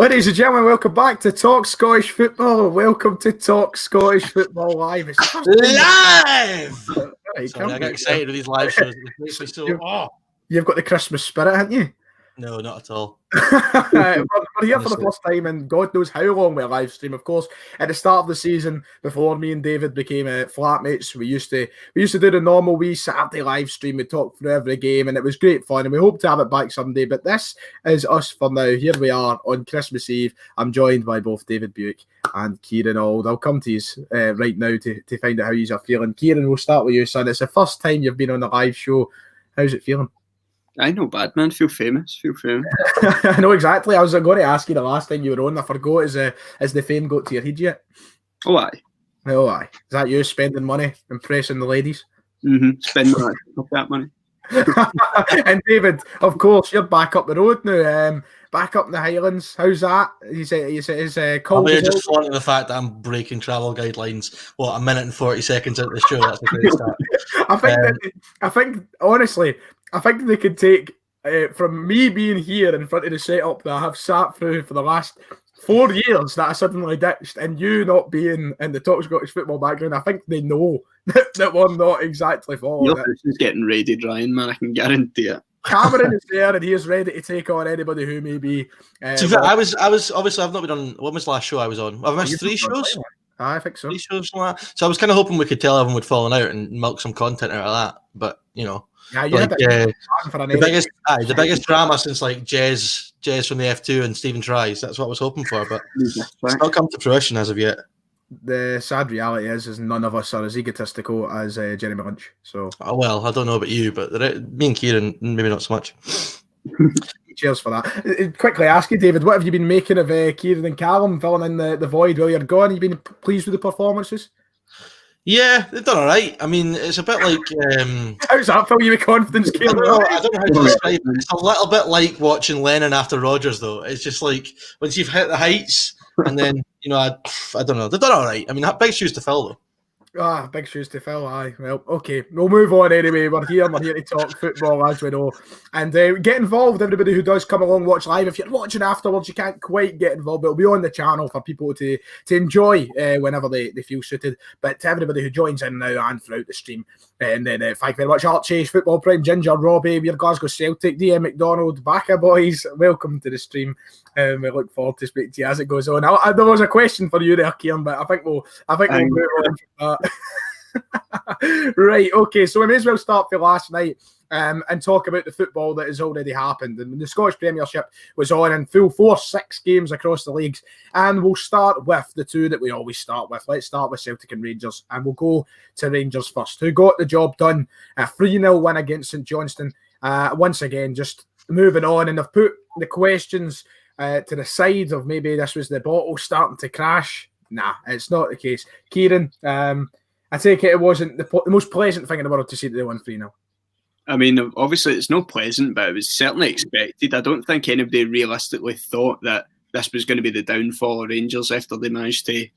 Ladies and gentlemen, welcome back to Talk Scottish Football. Welcome to Talk Scottish Football Live. It's live! Right, Sorry, I get excited with these live shows. It makes me You've got the Christmas spirit, haven't you? No, not at all. We're here for the first time in God knows how long with a live stream. Of course, at the start of the season, before me and David became flatmates, we used to do the normal wee Saturday live stream. We talked through every game, and it was great fun. And we hope to have it back someday. But this is us for now. Here we are on Christmas Eve. I'm joined by both David Buick and Kieran Auld. I'll come to you right now to find out how you are feeling. Kieran, we'll start with you, son. It's the first time you've been on a live show. How's it feeling? I know, bad man. Feel famous. I know exactly. I was going to ask you the last time you were on. I forgot. Has the fame got to your head yet? Oh, aye. Oh, aye. Is that you spending money, impressing the ladies? Spending that money. And David, of course, you're back up the road now. Back up in the Highlands. How's that? You say it's cold. I'm just flaunting the fact that I'm breaking travel guidelines. What, a minute and 40 seconds into the show? That's a great start. I think honestly, I think they could take from me being here in front of the setup that I have sat through for the last 4 years that I suddenly ditched, and you not being in the Talk Scottish Football background. I think they know that we're not exactly following it. This is getting raided, Ryan, man. I can guarantee it. Cameron is there, and he is ready to take on anybody who may be. I was obviously I've not been on. When was the last show I was on? I've missed 3 shows. I think so. 3 shows, like that. So I was kind of hoping we could tell everyone would fallen out and milk some content out of that, but you know. Yeah, you had the biggest drama since like Jez from the F2 and Stephen Tries. That's what I was hoping for, but it's not come to fruition as of yet. The sad reality is none of us are as egotistical as Jeremy Lynch. So, well, I don't know about you, but me and Kieran maybe not so much. Cheers for that. Quickly ask you, David, what have you been making of Kieran and Callum filling in the void while you're gone? Have you been pleased with the performances? Yeah, they've done all right. I mean, it's a bit like... How's that fill you with confidence, Kieran? I don't know how to describe it. It's a little bit like watching Lennon after Rodgers, though. It's just like, once you've hit the heights, and then, you know, I don't know. They've done all right. I mean, big shoes to fill, though. Big shoes to fill, aye. Well, okay. We'll move on anyway. We're here to talk football, as we know. And get involved, everybody who does come along, watch live. If you're watching afterwards, you can't quite get involved, but it'll be on the channel for people to enjoy whenever they feel suited. But to everybody who joins in now and throughout the stream, and then thank you very much, Art Chase, Football Prime, Ginger, Robbie, we're Glasgow Celtic, DM McDonald, Bacca Boys, welcome to the stream. We look forward to speaking to you as it goes on. There was a question for you there, Kieran, but I think we'll move on from that. Right, okay, so we may as well start for last night and talk about the football that has already happened. And the Scottish Premiership was on in full force, 6 games across the leagues, and we'll start with the two that we always start with. Let's start with Celtic and Rangers, and we'll go to Rangers first, who got the job done. A 3-0 win against St Johnstone. Once again, just moving on, and they've put the questions to the side of maybe this was the bottle starting to crash. Nah, it's not the case. Kieran, I take it wasn't the most pleasant thing in the world to see that they won 3-0. I mean, obviously it's not pleasant, but it was certainly expected. I don't think anybody realistically thought that this was going to be the downfall of Rangers after they managed to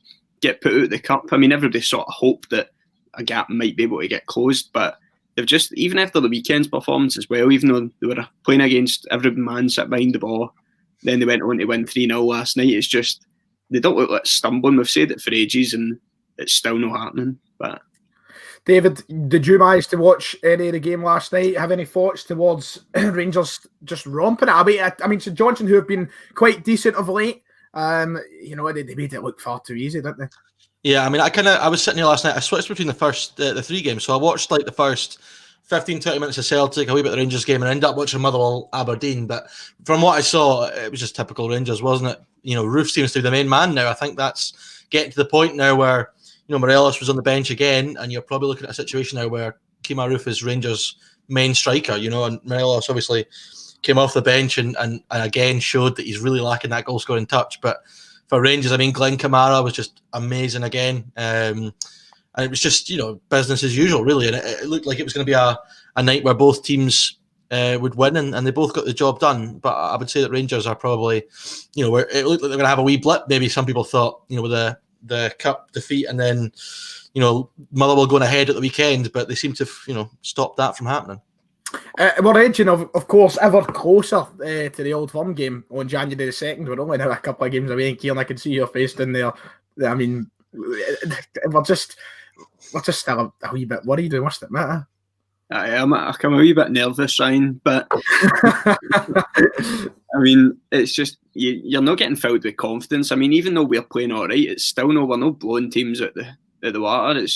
get put out of the cup. I mean, everybody sort of hoped that a gap might be able to get closed, but they've just, even after the weekend's performance as well, even though they were playing against every man sat behind the ball, then they went on to win 3-0 last night. It's just, they don't look like stumbling. We've said it for ages and it's still not happening. But David, did you manage to watch any of the game last night? Have any thoughts towards Rangers just romping it? I mean, St Johnstone, who have been quite decent of late, you know, they made it look far too easy, didn't they? Yeah, I mean, I was sitting here last night. I switched between the 3 games, so I watched like the first 15-20 minutes of Celtic, a wee bit of the Rangers game, and I ended up watching Motherwell Aberdeen. But from what I saw, it was just typical Rangers, wasn't it? You know, Roof seems to be the main man now. I think that's getting to the point now where, you know, Morelos was on the bench again, and you're probably looking at a situation now where Kemar Roof is Rangers' main striker, you know, and Morelos obviously came off the bench and again showed that he's really lacking that goal-scoring touch. But for Rangers, I mean, Glenn Kamara was just amazing again. And it was just, you know, business as usual, really. And it looked like it was going to be a night where both teams would win, and they both got the job done. But I would say that Rangers are probably, you know, where it looked like they were going to have a wee blip. Maybe some people thought, you know, with the cup defeat and then, you know, Motherwell going ahead at the weekend, but they seem to, you know, stop that from happening. We're edging, of course, ever closer to the Old Firm game on January the 2nd. We're only now a couple of games away, and Kieran, I can see your face in there. I mean, we're just still a wee bit worried, we must admit. I'm a wee bit nervous, Ryan, but I mean, it's just you're not getting filled with confidence. I mean, even though we're playing all right, it's still we're not blowing teams at the water.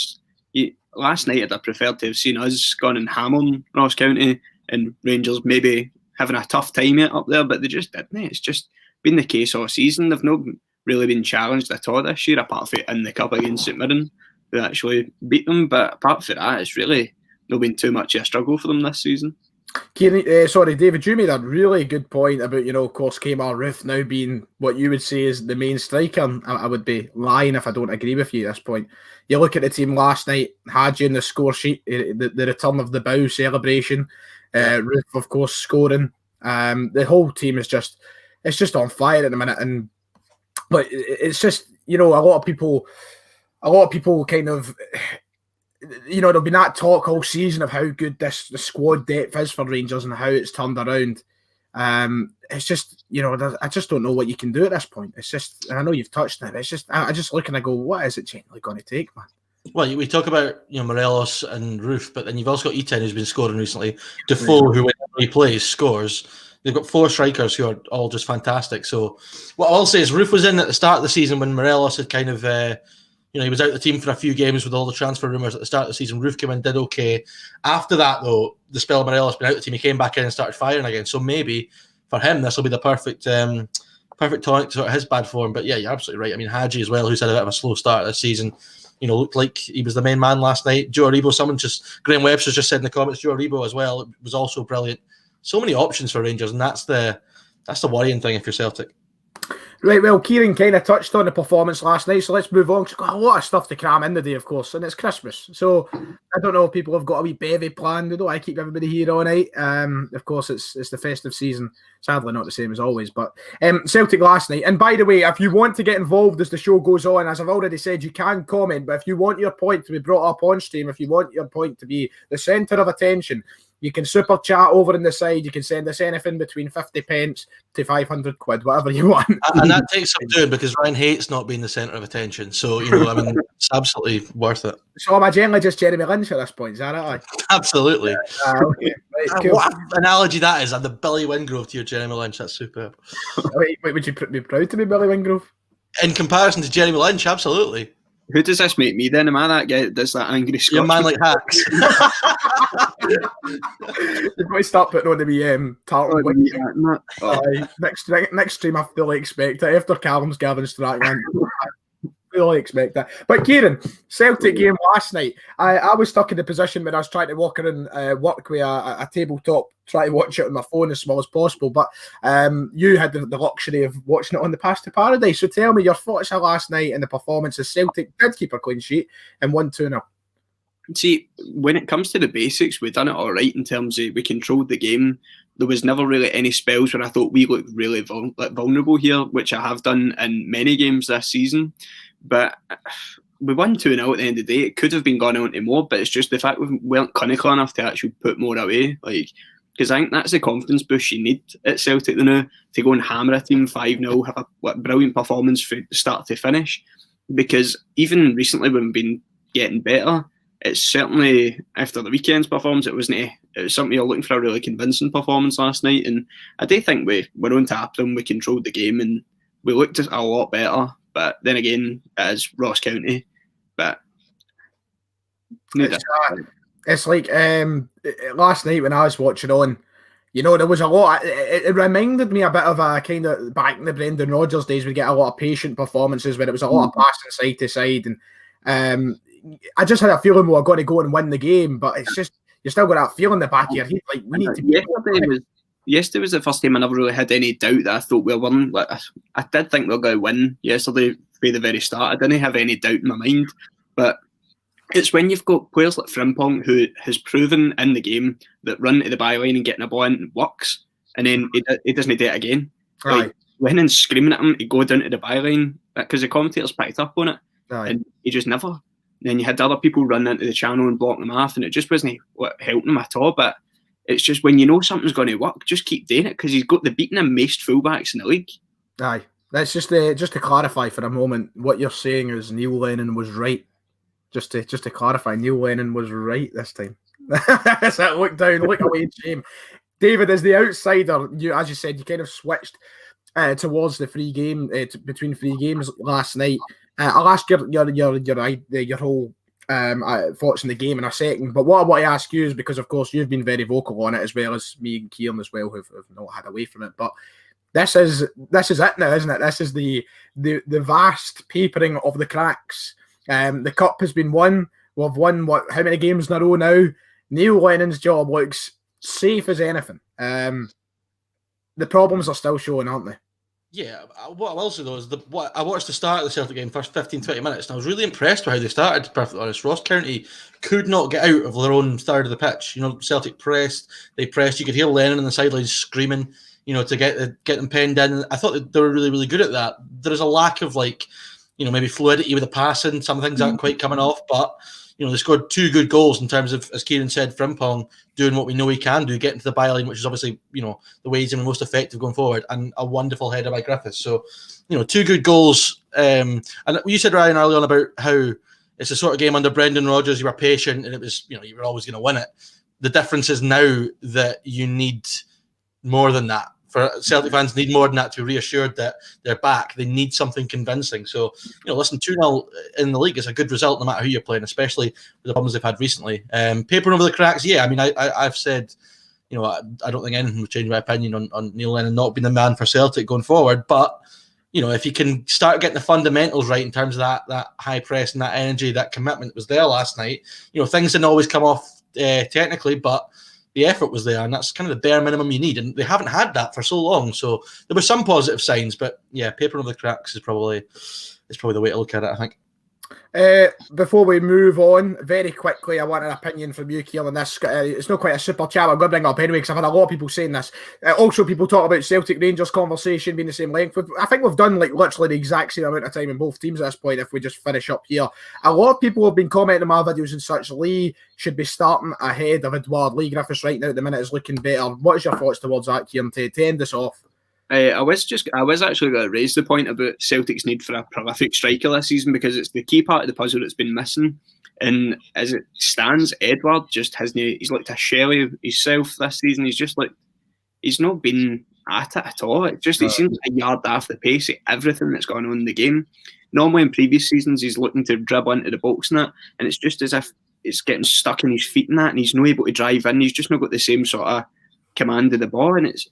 Last night I'd preferred to have seen us gone and hammering Ross County and Rangers maybe having a tough time up there, but they just didn't. It's just been the case all season. They've not really been challenged at all this year, apart from in the cup against St Mirren, who actually beat them. But apart from that, it's really not been too much of a struggle for them this season. David, you made a really good point about, of course, Kmart Roof now being what you would say is the main striker. I would be lying if I don't agree with you at this point. You look at the team last night, Hadji in the score sheet, the return of the bow celebration, Roof, of course, scoring. The whole team is just on fire at the minute, but it's just, a lot of people kind of. There'll been that talk all season of how good the squad depth is for Rangers and how it's turned around. It's just, I just don't know what you can do at this point. It's just, and I know you've touched on it, it's just, I just look and I go, what is it genuinely going to take, man? Well, we talk about Morelos and Roof, but then you've also got Etienne, who's been scoring recently. Defoe, who whenever he plays, scores. They've got 4 strikers who are all just fantastic. So what I'll say is Roof was in at the start of the season when Morelos had kind of... he was out of the team for a few games with all the transfer rumours at the start of the season. Roof came in, did okay. After that, though, the spell of Morelos been out of the team. He came back in and started firing again. So maybe for him, this will be the perfect tonic to sort of his bad form. But yeah, you're absolutely right. I mean, Hadji as well, who's had a bit of a slow start this season, looked like he was the main man last night. Joe Aribo, Graham Webster's just said in the comments, Joe Aribo as well, it was also brilliant. So many options for Rangers, and that's the worrying thing if you're Celtic. Right, well, Kieran kind of touched on the performance last night, so let's move on. We've got a lot of stuff to cram in today, of course, and it's Christmas. So, I don't know if people have got a wee bevy planned. I keep everybody here all night. Of course, it's the festive season. Sadly, not the same as always, but Celtic last night. And by the way, if you want to get involved as the show goes on, as I've already said, you can comment, but if you want your point to be brought up on stream, if you want your point to be the centre of attention, you can super chat over on the side. You can send us anything between 50 pence to 500 quid, whatever you want. And that takes some doing because Ryan hates not being the centre of attention. So, it's absolutely worth it. So am I generally just Jeremy Lynch at this point? Is that right? Absolutely. Okay. Right, cool. What analogy that is. I'm the Billy Wingrove to your Jeremy Lynch. That's superb. Wait, would you be proud to be Billy Wingrove? In comparison to Jeremy Lynch, absolutely. Who does this make me then? Am I that guy that does that angry Scotch? You're a man like Hacks. You've got to start putting on the wee tartan. Next stream, I fully expect it. After Callum's Gavin Strachan, I fully expect that. But Kieran, Celtic game last night, I was stuck in the position where I was trying to walk around work with a tabletop, try to watch it on my phone as small as possible, but you had the luxury of watching it on the Path to Paradise. So tell me your thoughts of last night and the performance. As Celtic did keep a clean sheet and won 2-0. See, when it comes to the basics, we've done it all right in terms of we controlled the game. There was never really any spells where I thought we looked really vulnerable here, which I have done in many games this season. But we won 2-0 at the end of the day. It could have been gone on to more, but it's just the fact we weren't clinical enough to actually put more away. Because I think that's the confidence boost you need at Celtic now, to go and hammer a team 5-0, have a brilliant performance from start to finish. Because even recently when we've been getting better, it's certainly after the weekend's performance, it was something you're looking for, a really convincing performance last night. And I do think we're on top of them, we controlled the game and we looked a lot better. But then again, as Ross County, but it's like last night when I was watching on, there was a lot. It reminded me a bit of a kind of back in the Brendan Rodgers days. We get a lot of patient performances where it was a lot of passing side to side, and I just had a feeling we were going to go and win the game. But it's just you still got that feeling in the back of your head, like we need to. Yesterday was the first time I never really had any doubt that I thought we were winning. I did think we were going to win yesterday from the very start. I didn't have any doubt in my mind. But it's when you've got players like Frimpong, who has proven in the game that run to the byline and getting a ball in works, and then he doesn't do it again. Right. Went and screaming at him to go down to the byline because the commentators picked up on it, and he just never. And then you had other people run into the channel and block them off, and it just wasn't helping him at all. But It's just when you know something's going to work, just keep doing it, because he's got the beating and maced fullbacks in the league. Aye. That's just to clarify for a moment, what you're saying is Neil Lennon was right. Just to clarify, Neil Lennon was right this time. That's that look down, look away in shame. David, as the outsider, as you said, you kind of switched towards the free game, between free games last night. I'll ask your whole thoughts on the game in a second. But what I want to ask you is, because of course you've been very vocal on it, as well as me and Kieran as well, who've not had away from it. But this is it now, isn't it? This is the vast papering of the cracks. The cup has been won. We've won how many games in a row now? Neil Lennon's job looks safe as anything. The problems are still showing, aren't they? Yeah, what I will say though is I watched the start of the Celtic game, first 15-20 minutes, and I was really impressed with how they started, to be perfectly honest. Ross County could not get out of their own third of the pitch. You know, Celtic pressed, they pressed. You could hear Lennon on the sidelines screaming, you know, to get them penned in. I thought that they were really, really good at that. There is a lack of, like, you know, maybe fluidity with the passing. Some things aren't quite coming off, but you know, they scored 2 good goals in terms of, as Kieran said, Frimpong doing what we know he can do, getting to the byline, which is obviously, you know, the way he's been most effective going forward, and a wonderful header by Griffiths. So, you know, 2 good goals. And you said, Ryan, early on about how it's a sort of game under Brendan Rodgers, you were patient and it was, you know, you were always going to win it. The difference is now that you need more than that. For Celtic fans, need more than that to be reassured that they're back. They need something convincing. So, you know, listen, 2-0 in the league is a good result no matter who you're playing, especially with the problems they've had recently. Papering over the cracks, yeah. I mean, I've said, you know, I don't think anything would change my opinion on Neil Lennon not being the man for Celtic going forward. But, you know, if he can start getting the fundamentals right in terms of that high press and that energy, that commitment that was there last night, you know, things didn't always come off technically, but the effort was there, and that's kind of the bare minimum you need, and they haven't had that for so long. So there were some positive signs, but yeah, papering over the cracks is probably the way to look at it, I think. Before we move on, very quickly, I want an opinion from you, Kieran, on this. It's not quite a super chat, I'm going to bring it up anyway, because I've had a lot of people saying this. Also, people talk about Celtic Rangers conversation being the same length. I think we've done like literally the exact same amount of time in both teams at this point if we just finish up here. A lot of people have been commenting on my videos and such. Lee should be starting ahead of Edouard. Lee Griffiths right now at the minute is looking better. What is your thoughts towards that, Kieran, to end this off? I was actually going to raise the point about Celtic's need for a prolific striker this season, because it's the key part of the puzzle that's been missing. And as it stands, Edouard just hasn't. He's looked a shell of himself this season. He's not been at it at all. It seems a yard off the pace at everything that's going on in the game. Normally in previous seasons, he's looking to dribble into the box and that, and it's just as if it's getting stuck in his feet and that, and he's not able to drive in. He's just not got the same sort of command of the ball, and it's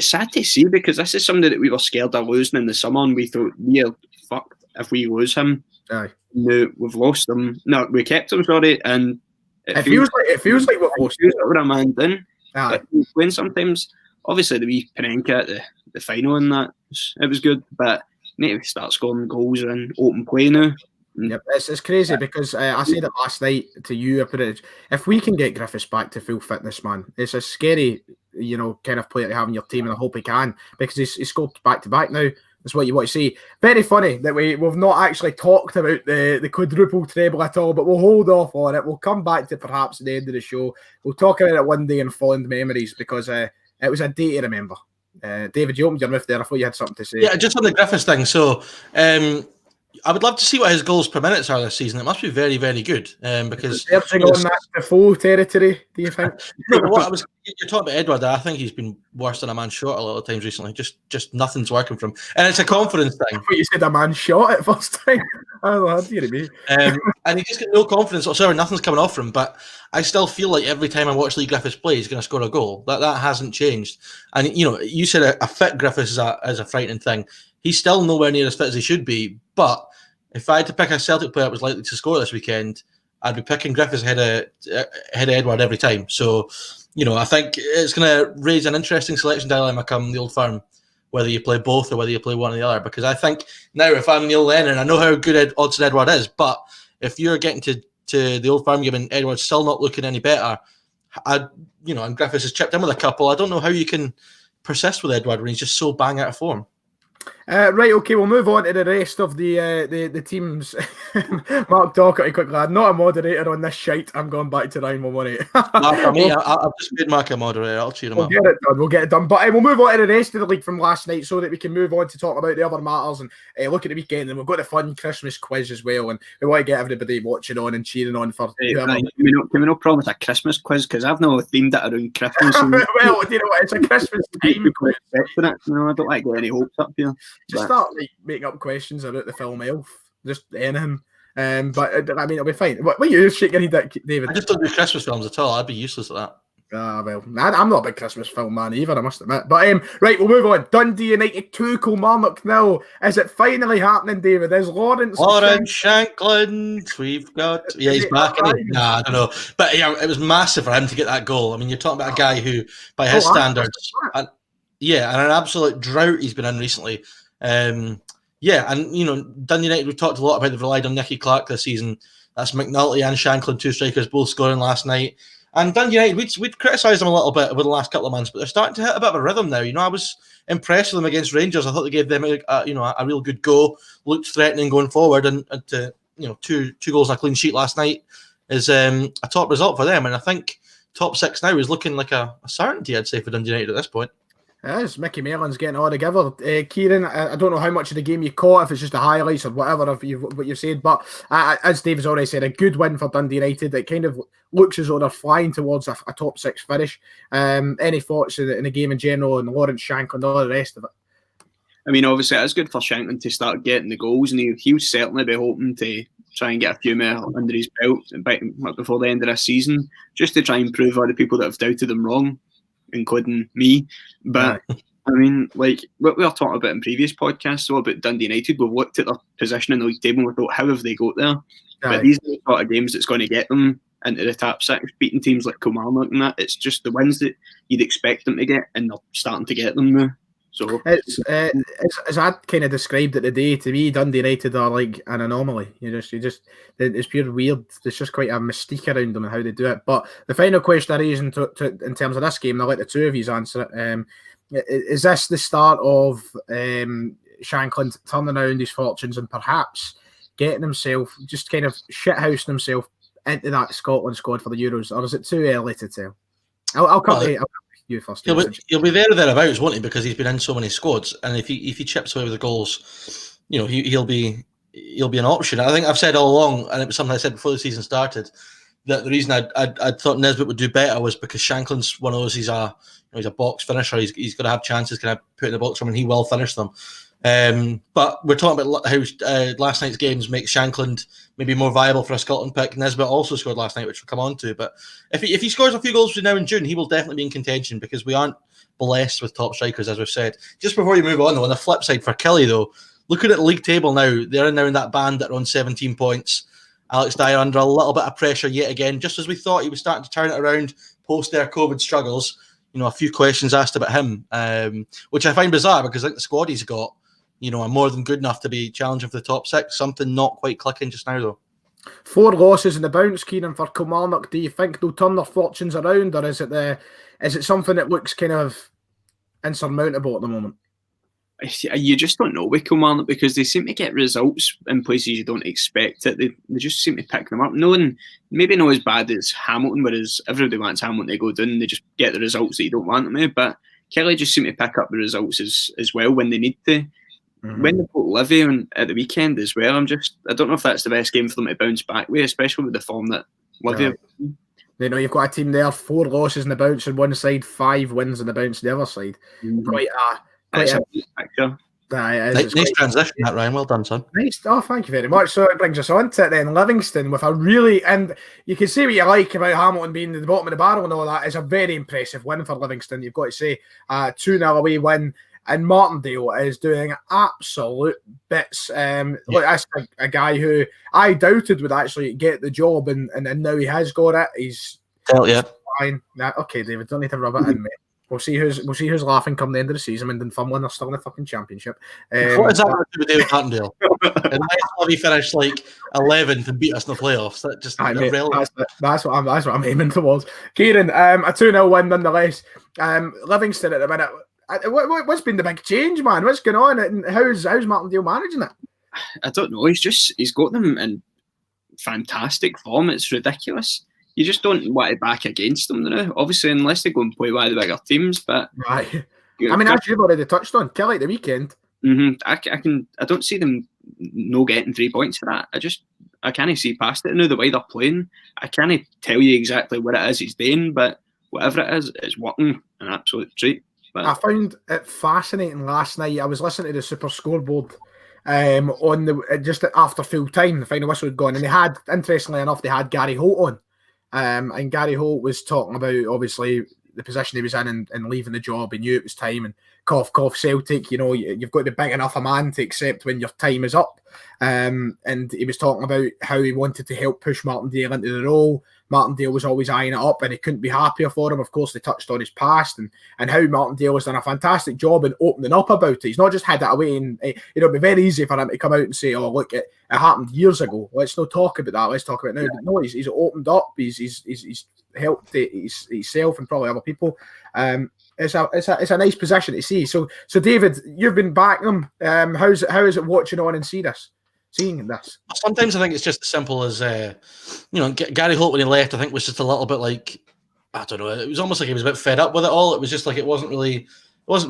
sad to see, because this is somebody that we were scared of losing in the summer, and we thought, we're fucked if we lose him. Aye. No, we've lost him. No, we kept him, sorry, and it feels like we've lost him. What a man done. Aye. When sometimes, obviously, the wee Panenka at the final and that, it was good, but need to start scoring goals and open play now. Yep, it's crazy because I said it last night to you. I put it, if we can get Griffiths back to full fitness, man, it's a scary, you know, kind of player to have in your team, and I hope he can, because he's scored back to back now. That's what you want to see. Very funny that we've not actually talked about the quadruple treble at all, but we'll hold off on it. We'll come back to perhaps at the end of the show. We'll talk about it one day in fond memories, because it was a day to remember. David, you opened your mouth there. I thought you had something to say. Yeah, just on the Griffiths thing. So, I would love to see what his goals per minute are this season. It must be very, very good. Because searching on that Defoe territory, do you think? No, you're talking about Edouard. I think he's been worse than a man shot a lot of times recently. Just nothing's working for him, and it's a confidence thing. I thought you said a man shot at first time. Oh, dear me. And he just got no confidence whatsoever. Nothing's coming off from him. But I still feel like every time I watch Lee Griffiths play, he's going to score a goal. That hasn't changed. And you know, you said a fit Griffiths is a frightening thing. He's still nowhere near as fit as he should be. But if I had to pick a Celtic player that was likely to score this weekend, I'd be picking Griffiths ahead of Edouard every time. So, you know, I think it's going to raise an interesting selection dilemma come the Old Firm, whether you play both or whether you play one or the other. Because I think now, if I'm Neil Lennon, I know how good Odsonne Edouard is, but if you're getting to the Old Firm game and Edouard's still not looking any better, and Griffiths has chipped in with a couple, I don't know how you can persist with Edouard when he's just so bang out of form. Right, okay, we'll move on to the rest of the teams. Mark Docherty, quick lad, not a moderator on this shite. I'm going back to Ryan Mulmoney. I've just made Mark a moderator. I'll cheer him up. We'll get it done. But we'll move on to the rest of the league from last night so that we can move on to talk about the other matters and look at the weekend. And we've got a fun Christmas quiz as well. And we want to get everybody watching on and cheering on for whoever. Can we not promise a Christmas quiz? Because I've not themed it around Christmas. Well, you know what? It's a Christmas time quiz. No, I don't like getting any hopes up here. Just start making up questions about the film Elf. Just anything. But I mean, it'll be fine. What are you shaking your head, David? I just don't do Christmas films at all. I'd be useless at that. Well, I'm not a big Christmas film man either, I must admit. But right, we'll move on. Dundee United 2, Kilmarnock 0. Is it finally happening, David? Is Lawrence Shankland? We've got. Yeah, he's back. Nah, I don't know. But yeah, it was massive for him to get that goal. I mean, you're talking about a guy who, by his standards, and an absolute drought he's been in recently. Yeah, and Dundee United, we've talked a lot about they've relied on Nicky Clark this season. That's McNulty and Shankland, 2 strikers, both scoring last night. And Dundee United, we'd criticised them a little bit over the last couple of months, but they're starting to hit a bit of a rhythm now. I was impressed with them against Rangers. I thought they gave them a real good go, looked threatening going forward, and to two goals and a clean sheet last night is a top result for them. And I think top 6 now is looking like a certainty, I'd say, for Dundee United at this point. It is. Mickey Merlin's getting it all together. Kieran, I don't know how much of the game you caught, if it's just the highlights or whatever of what you've said, but as Dave's already said, a good win for Dundee United. It kind of looks as though they're flying towards a top 6 finish. Any thoughts in the game in general and Lawrence Shankland and all the rest of it? I mean, obviously, it's good for Shankland to start getting the goals, and he'll certainly be hoping to try and get a few more under his belt before the end of this season, just to try and prove all the people that have doubted him wrong, including me. But I mean, like what we were talking about in previous podcasts, about Dundee United, we've looked at their position in the league table and we thought, how have they got there? But these are the sort of games that's going to get them into the top 6, beating teams like Kilmarnock and that. It's just the wins that you'd expect them to get, and they're starting to get them now. So it's as I kind of described it today, to me, Dundee United are like an anomaly. It's pure weird. There's just quite a mystique around them and how they do it. But the final question I raise in terms of this game, and I'll let the two of you answer it. Is this the start of Shankland turning around his fortunes and perhaps getting himself, just kind of shithousing himself into that Scotland squad for the Euros, or is it too early to tell? I'll come to you first. He'll be there or thereabouts, won't he? Because he's been in so many squads, and if he chips away with the goals, he'll be an option. I think I've said all along, and it was something I said before the season started, that the reason I thought Nisbet would do better was because Shankland's one of those. He's a box finisher. He's got to have chances, kind of put in the box from, and he will finish them. But we're talking about how last night's games make Shankland maybe more viable for a Scotland pick. Nisbet also scored last night, which we'll come on to. But if he scores a few goals between now and June, he will definitely be in contention, because we aren't blessed with top strikers, as we've said. Just before you move on, though, on the flip side for Kelly, though, looking at the league table now, they're now in that band at around 17 points. Alex Dyer under a little bit of pressure yet again, just as we thought he was starting to turn it around post their COVID struggles. A few questions asked about him, which I find bizarre, because I think the squad he's got, are more than good enough to be challenging for the top 6. Something not quite clicking just now, though. 4 losses in the bounce, Kieran, for Kilmarnock. Do you think they'll turn their fortunes around, or is it something that looks kind of insurmountable at the moment? You just don't know with Kilmarnock, because they seem to get results in places you don't expect it. They just seem to pick them up. Maybe not as bad as Hamilton, whereas everybody wants Hamilton to go down. They just get the results that you don't want them to. But Kelly just seem to pick up the results as well when they need to. Mm-hmm. When they put Livy on at the weekend as well, I don't know if that's the best game for them to bounce back with, especially with the form that Livy. Right. You've got a team there, 4 losses in the bounce on one side, 5 wins in the bounce on the other side. Mm-hmm. Quite a picture. Nice transition, that, Ryan. Well done, son. Nice. Oh, thank you very much. So it brings us on to it then. Livingston with and you can say what you like about Hamilton being at the bottom of the barrel and all that. It's a very impressive win for Livingston, you've got to say. 2-0 away win. And Martindale is doing absolute bits. Look, that's a guy who I doubted would actually get the job, and now he has got it. He's fine. Okay, David, don't need to rub it in, mate. We'll see who's laughing come the end of the season, and then Funland are still in the fucking championship. What is that to do with David Martindale? And he finished like 11th and beat us in the playoffs. That just that's what I'm aiming towards. Kieran, a 2-0 win nonetheless. Livingston at the minute, What's been the big change, man? What's going on? And how's Martindale managing it? I don't know. He's got them in fantastic form. It's ridiculous. You just don't want to back against them now. Obviously, unless they go and play one of the bigger teams. But right. I mean, as you've already touched on, Kelly at the weekend. I don't see them no getting 3 points for that. I can't see past it now. The way they're playing, I can't tell you exactly what it is he's doing, but whatever it is, it's working an absolute treat. But I found it fascinating last night. I was listening to the Super Scoreboard on the just after full time. The final whistle had gone, and they had, interestingly enough, they had Gary Holt on, and Gary Holt was talking about obviously the position he was in and leaving the job. He knew it was time, and cough Celtic. You know, you've got to be big enough a man to accept when your time is up. And he was talking about how he wanted to help push Martindale into the role. Martindale was always eyeing it up, and he couldn't be happier for him. Of course, they touched on his past and how Martindale has done a fantastic job in opening up about it. He's not just had it away, and it'll be very easy for him to come out and say, "Oh, look, it happened years ago. Let's not talk about that. Let's talk about it now." But no, he's opened up. He's helped himself and probably other people. It's a nice position to see. So David, you've been backing him. How is it watching on and seeing this? Sometimes I think it's just as simple as Gary Holt when he left. I think was just a little bit like, I don't know. It was almost like he was a bit fed up with it all. It was just like it wasn't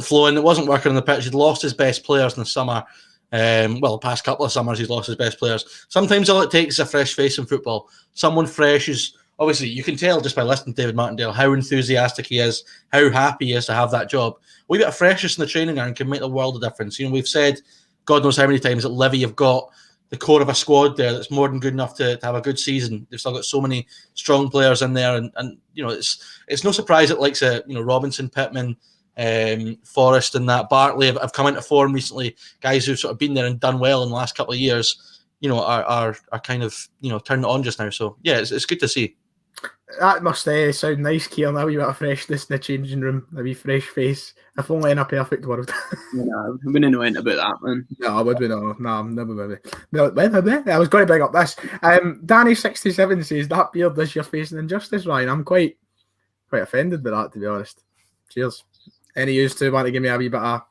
flowing. It wasn't working on the pitch. He'd lost his best players in the summer. The past couple of summers he's lost his best players. Sometimes all it takes is a fresh face in football. Someone fresh who's obviously, you can tell just by listening to David Martindale how enthusiastic he is, how happy he is to have that job. We bit of freshness in the training ground can make the world of difference. We've said, God knows how many times at Livy, you've got the core of a squad there that's more than good enough to have a good season. They've still got so many strong players in there, and it's no surprise that likes Robinson, Pittman, Forrest, and that Bartley have come into form recently. Guys who've sort of been there and done well in the last couple of years, are kind of turning it on just now. So yeah, it's good to see. That must sound nice, Kieran. A wee bit of freshness in the changing room, a wee fresh face. If only in a perfect world. I wouldn't know anything about that, man. No, I would be no. No, never would be. No, I was going to bring up this. Danny67 says that beard is your facing injustice, Ryan. I'm quite offended by that, to be honest. Cheers. Any use to want to give me a wee bit of?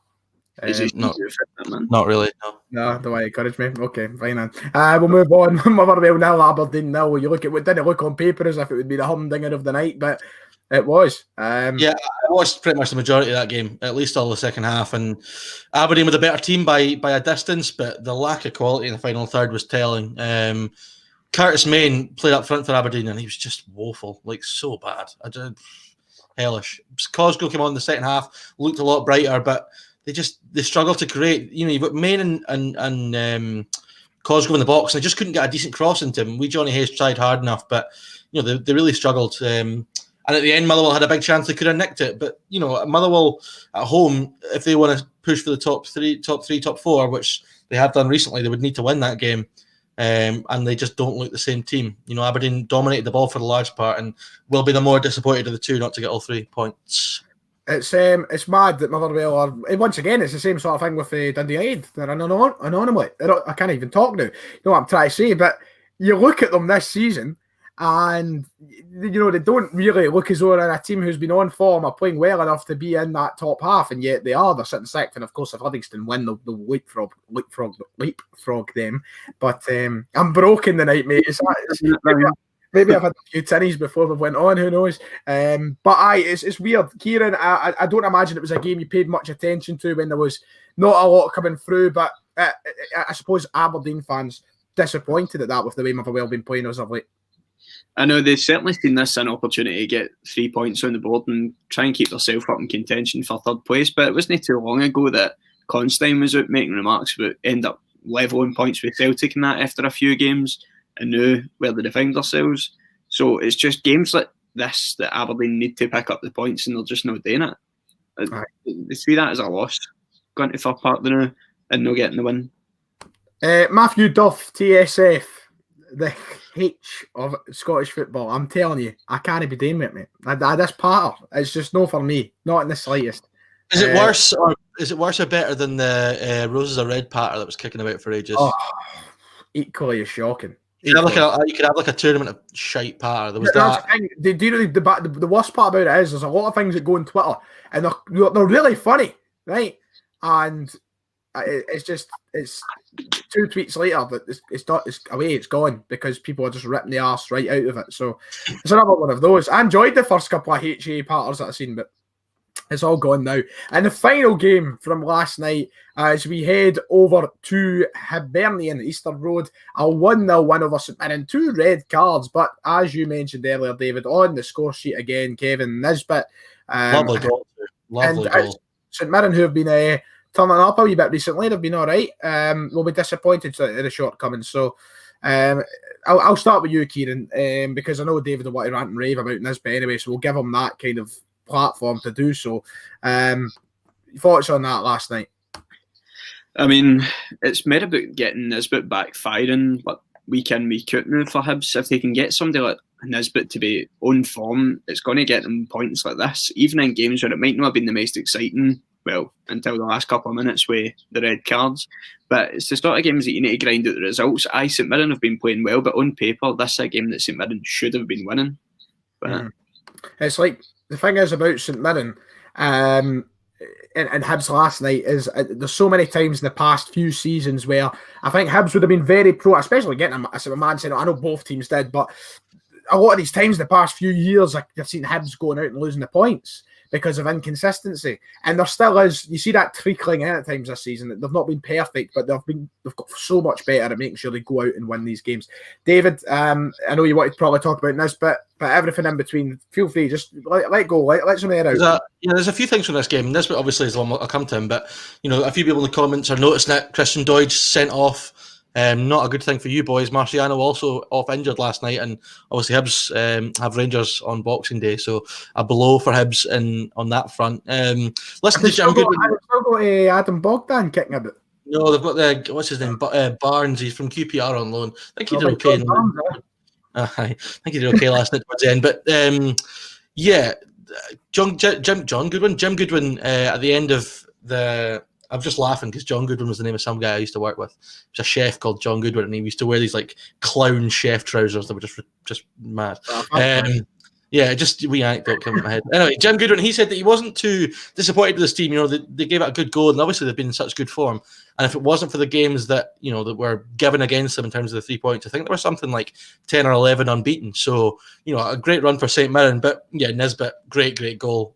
Not really. No, don't want to encourage me. Okay, fine then. We'll move on. Motherwell 0, Aberdeen 0. You look at what didn't look on paper as if it would be the humdinger of the night, but it was. I watched pretty much the majority of that game, at least all the second half, and Aberdeen with a better team by a distance, but the lack of quality in the final third was telling. Curtis Main played up front for Aberdeen, and he was just woeful, like so bad. Hellish. Cosgrove came on in the second half, looked a lot brighter, but they struggle to create. You've got Main and Cosgrove in the box, and they just couldn't get a decent cross into him. Johnny Hayes tried hard enough, but they really struggled. And at the end, Motherwell had a big chance they could have nicked it. But Motherwell at home, if they want to push for the top three, top four, which they have done recently, they would need to win that game. And they just don't look the same team. Aberdeen dominated the ball for the large part, and will be the more disappointed of the two not to get all 3 points. It's mad that Motherwell are, once again, it's the same sort of thing with Dundee United. They're anonymous. I can't even talk now. You know what I'm trying to say, but you look at them this season and they don't really look as though they're a team who's been on form or playing well enough to be in that top half, and yet they're sitting sixth. And of course, if Livingston win, they'll leapfrog them. But I'm broken tonight, mate. Maybe I've had a few tinnies before we went on, who knows. But it's weird. Kieran, I don't imagine it was a game you paid much attention to when there was not a lot coming through, but I suppose Aberdeen fans disappointed at that with the way Motherwell been playing as of late. I know they've certainly seen this an opportunity to get 3 points on the board and try and keep themselves up in contention for third place, but it wasn't too long ago that Constein was out making remarks about end up levelling points with Celtic and that after a few games, and now where they find themselves. So it's just games like this that Aberdeen need to pick up the points, and they're just not doing it. They see that as a loss, going to third part now and not getting the win. Matthew Duff, TSF, the H of Scottish football. I'm telling you, I can't be doing with it, mate. This patter, it's just no for me, not in the slightest. Is it worse or better than the Roses Are Red patter that was kicking about for ages? Oh, equally as shocking. You could have like a tournament of shite patter. There was That's that. the thing. The worst part about it is there's a lot of things that go on Twitter and they're really funny, right? And it's 2 tweets later that it's away, it's gone because people are just ripping the arse right out of it. So it's another one of those. I enjoyed the first couple of HA patters that I've seen, but it's all gone now. And the final game from last night, as we head over to Hibernian, Easter Road, a 1-0 win over St Mirren, 2 red cards. But as you mentioned earlier, David, on the score sheet again, Kevin Nisbet. Lovely goal. Lovely goal. St Mirren, who have been turning up a wee bit recently, they've been all right. We'll be disappointed in the shortcomings. So I'll start with you, Kieran, because I know David will want to rant and rave about Nisbet anyway, so we'll give him that kind of platform to do so. Thoughts on that last night? I mean, it's more about getting Nisbet back firing, but week in, week out now for Hibs. If they can get somebody like Nisbet to be on form, it's going to get them points like this, even in games where it might not have been the most exciting, well, until the last couple of minutes with the red cards. But it's the sort of games that you need to grind out the results. St Mirren have been playing well, but on paper, this is a game that St Mirren should have been winning. But it's like, the thing is about St Mirren and Hibs last night is there's so many times in the past few seasons where I think Hibs would have been very pro, especially getting a man saying, I know both teams did, but a lot of these times in the past few years, I've seen Hibs going out and losing the points because of inconsistency. And there still is, you see that trickling in at times this season. They've not been perfect, but they've got so much better at making sure they go out and win these games. David, I know you wanted to probably talk about this, but everything in between, feel free, just let go, let some air out. There's a few things from this game. This obviously is the one I'll come to him, but a few people in the comments are noticing that Christian Doidge sent off. Not a good thing for you boys. Marciano also off injured last night, and obviously Hibs have Rangers on Boxing Day, so a blow for Hibs on that front. Listen to Jim Goodwin. I've still got Adam Bogdan kicking a bit. No, they've got what's his name? Barnes. He's from QPR on loan. I think he did okay. I think he did okay last night towards the end, but yeah, Jim Goodwin at the end of the. I'm just laughing because John Goodwin was the name of some guy I used to work with. There's a chef called John Goodwin, and he used to wear these like clown chef trousers that were just mad. Yeah, just a wee anecdote came in my head. Anyway, Jim Goodwin, he said that he wasn't too disappointed with this team. They gave it a good go, and obviously they've been in such good form. And if it wasn't for the games that that were given against them in terms of the 3 points, I think there was something like 10 or 11 unbeaten. So a great run for St Mirren. But yeah, Nisbet, great goal.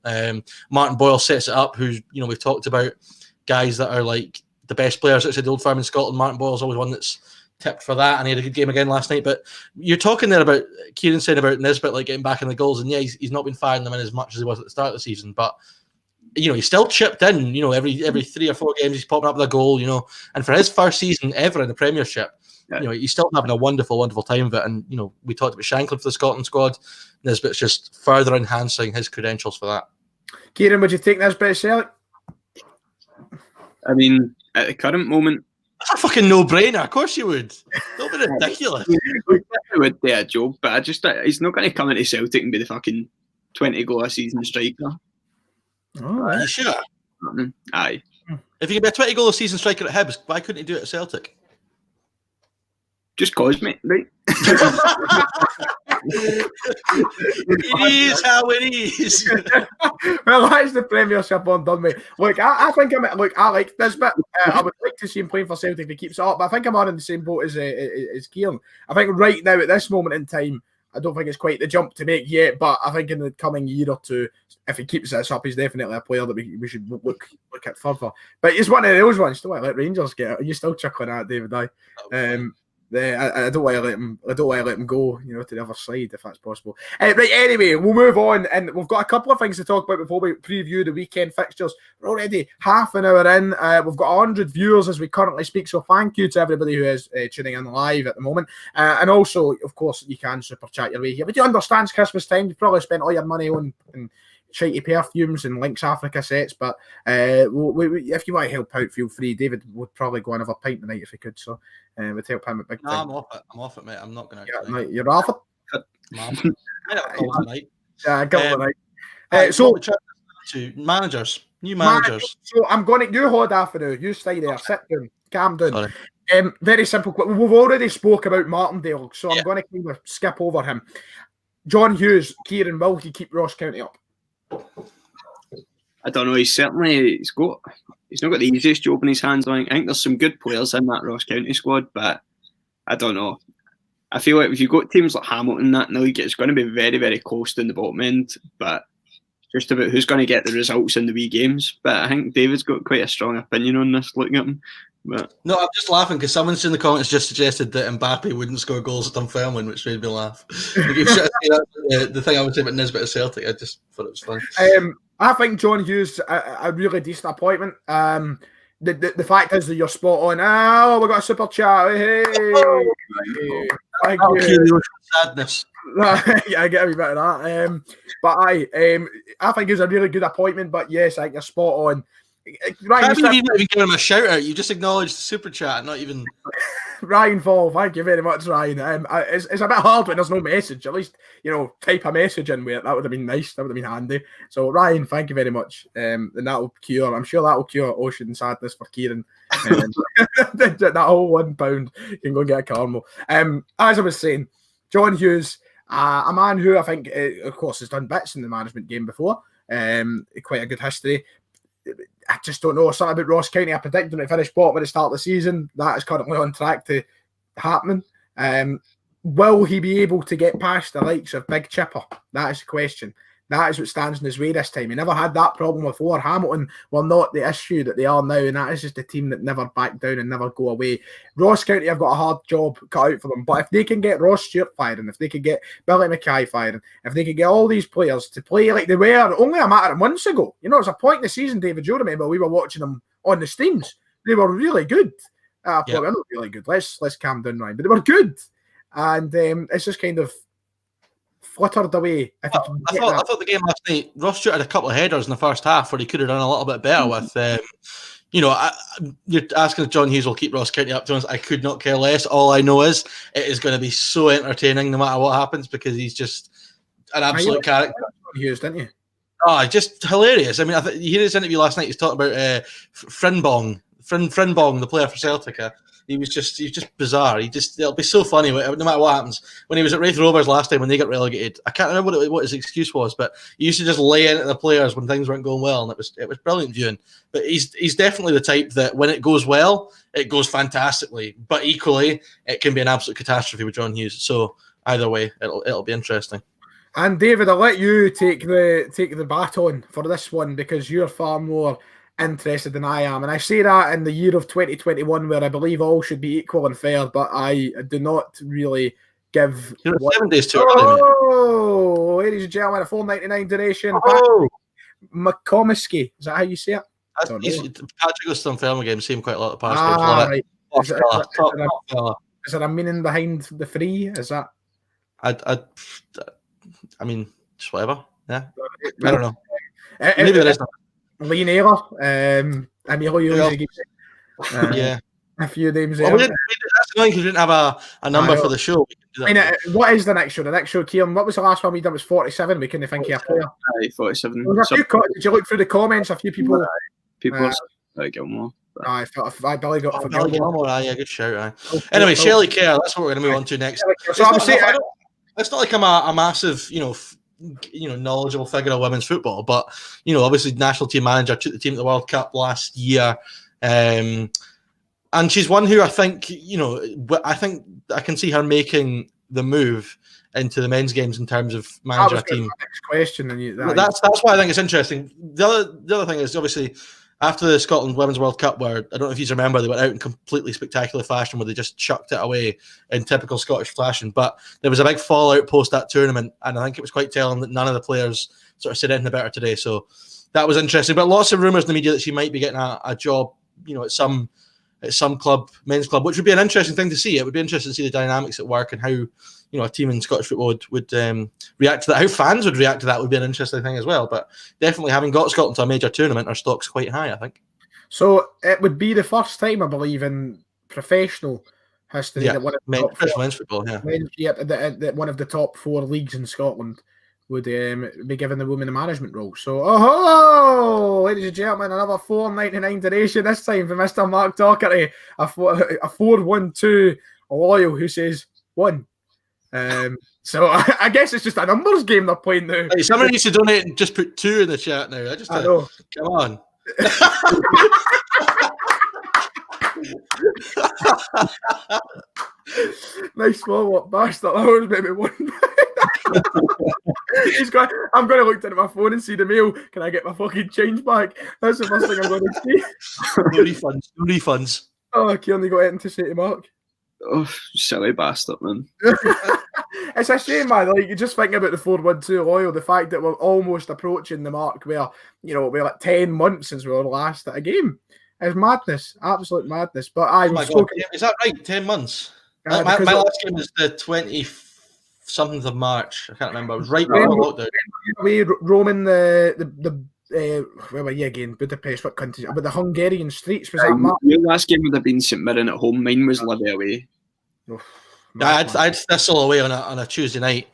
Martin Boyle sets it up. Who we've talked about. Guys that are like the best players outside the Old Firm in Scotland. Martin Boyle's always one that's tipped for that, and he had a good game again last night. But you're talking there about Kieran saying about Nisbet like getting back in the goals, and yeah, he's not been firing them in as much as he was at the start of the season, but he's still chipped in. Every 3 or 4 games he's popping up with a goal. And for his first season ever in the Premiership, he's still having a wonderful time of it. And we talked about Shankland for the Scotland squad. Nisbet's just further enhancing his credentials for that. Kieran, would you take Nisbet Celtic? I mean, at the current moment, that's a fucking no-brainer. Of course you would. Don't be ridiculous. He would do a job, but he's not going to come into Celtic and be the fucking 20-goal a season striker. Oh, are you sure? Aye. If you can be a 20-goal a season striker at Hibs, why couldn't he do it at Celtic? Just cause, mate, right? It is how it is. Well, that's the Premiership on done, mate. Look, I think I like this bit. I would like to see him playing for Celtic if he keeps it up, but I think I'm on in the same boat as Kieran. I think right now, at this moment in time, I don't think it's quite the jump to make yet, but I think in the coming year or two, if he keeps this up, he's definitely a player that we should look at further. But he's one of those ones. Still, let Rangers get it. Are you still chuckling at David? I don't want to let him. I don't want to let him go, to the other side if that's possible. Right. Anyway, we'll move on, and we've got a couple of things to talk about before we preview the weekend fixtures. We're already half an hour in. We've got 100 viewers as we currently speak, so thank you to everybody who is tuning in live at the moment. And also, of course, you can super chat your way here. But you understand it's Christmas time. You've probably spent all your money on shitey perfumes and Lynx Africa sets, but if you want to help out, feel free. David would probably go another pint tonight if he could, so we'd help him at big time. I'm off it, mate. I'm not going to. You're off it? Yeah, so to managers, new managers. So I'm going to, you hold off for now. You stay there, sit down, calm down. Very simple. We've already spoke about Martindale, so I'm going to kind of skip over him. John Hughes, Kieran, will he keep Ross County up? I don't know. He's not got the easiest job in his hands. I think there's some good players in that Ross County squad, but I don't know. I feel like if you've got teams like Hamilton in the league, it's going to be very, very close in the bottom end, but just about who's going to get the results in the wee games. But I think David's got quite a strong opinion on this, looking at him. But no, I'm just laughing because someone's in the comments just suggested that Mbappe wouldn't score goals at Dunfermline, which made me laugh. The thing I would say about Nisbet at Celtic, I just thought it was fun. I think John Hughes a really decent appointment. The fact is that you're spot on. Oh, we got a super chat. Hey, thank you. Sadness. Yeah, I get a wee bit of that. But I think it's a really good appointment. But yes, I think you're spot on. Ryan, I can't believe you not even give him a shout out. You just acknowledged the super chat, not even. Ryan Fall, thank you very much, Ryan. It's a bit hard when there's no message. At least, type a message in with it. That would have been nice. That would have been handy. So, Ryan, thank you very much. And that'll cure, I'm sure that'll cure ocean sadness for Kieran. That whole £1 can go and get a caramel. As I was saying, John Hughes, a man who I think, of course, has done bits in the management game before. Quite a good history. I just don't know. Something about Ross County. I predicted them to finish bottom at the start of the season. That is currently on track to happening. Will he be able to get past the likes of Big Chipper? That is the question. That is what stands in his way this time. He never had that problem before. Hamilton were not the issue that they are now, and that is just a team that never back down and never go away. Ross County have got a hard job cut out for them, but if they can get Ross Stewart firing, if they could get Billy Mackay firing, if they could get all these players to play like they were only a matter of months ago, it was a point in the season, David, you remember we were watching them on the streams. They were really good. They're not really good. Let's calm down, Ryan, but they were good, and it's just kind of fluttered away. I thought the game last night, Ross Stewart had a couple of headers in the first half where he could have done a little bit better with. You're asking if John Hughes will keep Ross County up to us. I could not care less. All I know is it is going to be so entertaining no matter what happens because he's just an absolute character. Hughes, didn't you? Oh, just hilarious. I mean, you hear his interview last night. He's talking about Frinbong, the player for Celtic. He was just bizarre. It'll be so funny no matter what happens. When he was at Wraith Rovers last time when they got relegated, I can't remember what his excuse was, but he used to just lay into the players when things weren't going well, and it was brilliant viewing. But he's definitely the type that when it goes well, it goes fantastically. But equally, it can be an absolute catastrophe with John Hughes. So either way, it'll be interesting. And David, I'll let you take the baton for this one because you're far more interested than I am, and I say that in the year of 2021 where I believe all should be equal and fair, but I do not really give. 7 days too early, mate. Ladies and gentlemen, a $4.99 donation. Patrick McComiskey, is that how you say it? Patrick goes to Dunfermline game, seen him quite a lot the past days. Right. Is there a meaning behind the free? Is that? I mean, just whatever. Yeah, I don't know. Maybe there is. Lee Naylor, Emilio, yeah, a few names there. That's annoying because we didn't have a number for the show. What is the next show? The next show, Kieran, what was the last one we done? Was 47. We couldn't think of a player. 47. Did you look through the comments? A few people. Gilmore. I Billy got for Gilmore. Yeah, good shout. Anyway, Shelley Kerr. That's what we're going to move on to next. So it's not like I'm a massive, knowledgeable figure of women's football, but obviously national team manager, took the team to the World Cup last year, and she's one who I think I can see her making the move into the men's games in terms of manager a team. Next question, that's why I think it's interesting. The other thing is obviously after the Scotland Women's World Cup, where I don't know if you remember, they went out in completely spectacular fashion where they just chucked it away in typical Scottish fashion. But there was a big fallout post that tournament, and I think it was quite telling that none of the players sort of said anything about her today. So that was interesting. But lots of rumours in the media that she might be getting a job, at some club, men's club, which would be an interesting thing to see. It would be interesting to see the dynamics at work and how a team in Scottish football would react to that. How fans would react to that would be an interesting thing as well. But definitely having got Scotland to a major tournament, our stock's quite high, I think. So it would be the first time, I believe, in professional history that one of the top men's football, that one of the top 4 leagues in Scotland would be given the woman the management role. So, oh, ladies and gentlemen, another $4.99 donation, this time from Mr. Mark Docherty, a 412 loyal who says 1. So I guess it's just a numbers game they're playing now. Hey, somebody needs to donate and just put 2 in the chat now. I know. Come on. Nice follow-up, bastard. That was maybe 1. I'm going to look down at my phone and see the mail. Can I get my fucking change back? That's the first thing I'm going to see. No refunds. Oh, Kieran, you got anything to say to Mark? Oh, silly bastard, man. It's a shame, man. Like, you're just thinking about the 412 loyal, the fact that we're almost approaching the mark where, we're like 10 months since we were last at a game. It's madness, absolute madness. But is that right? 10 months? My last game was the 20-something of March. I can't remember. It was right before lockdown. We roaming the where were you again? Budapest, what country? But the Hungarian streets, was that March? Your last game would have been St Mirren at home. Mine was Livy away. I had Thistle away on a Tuesday night.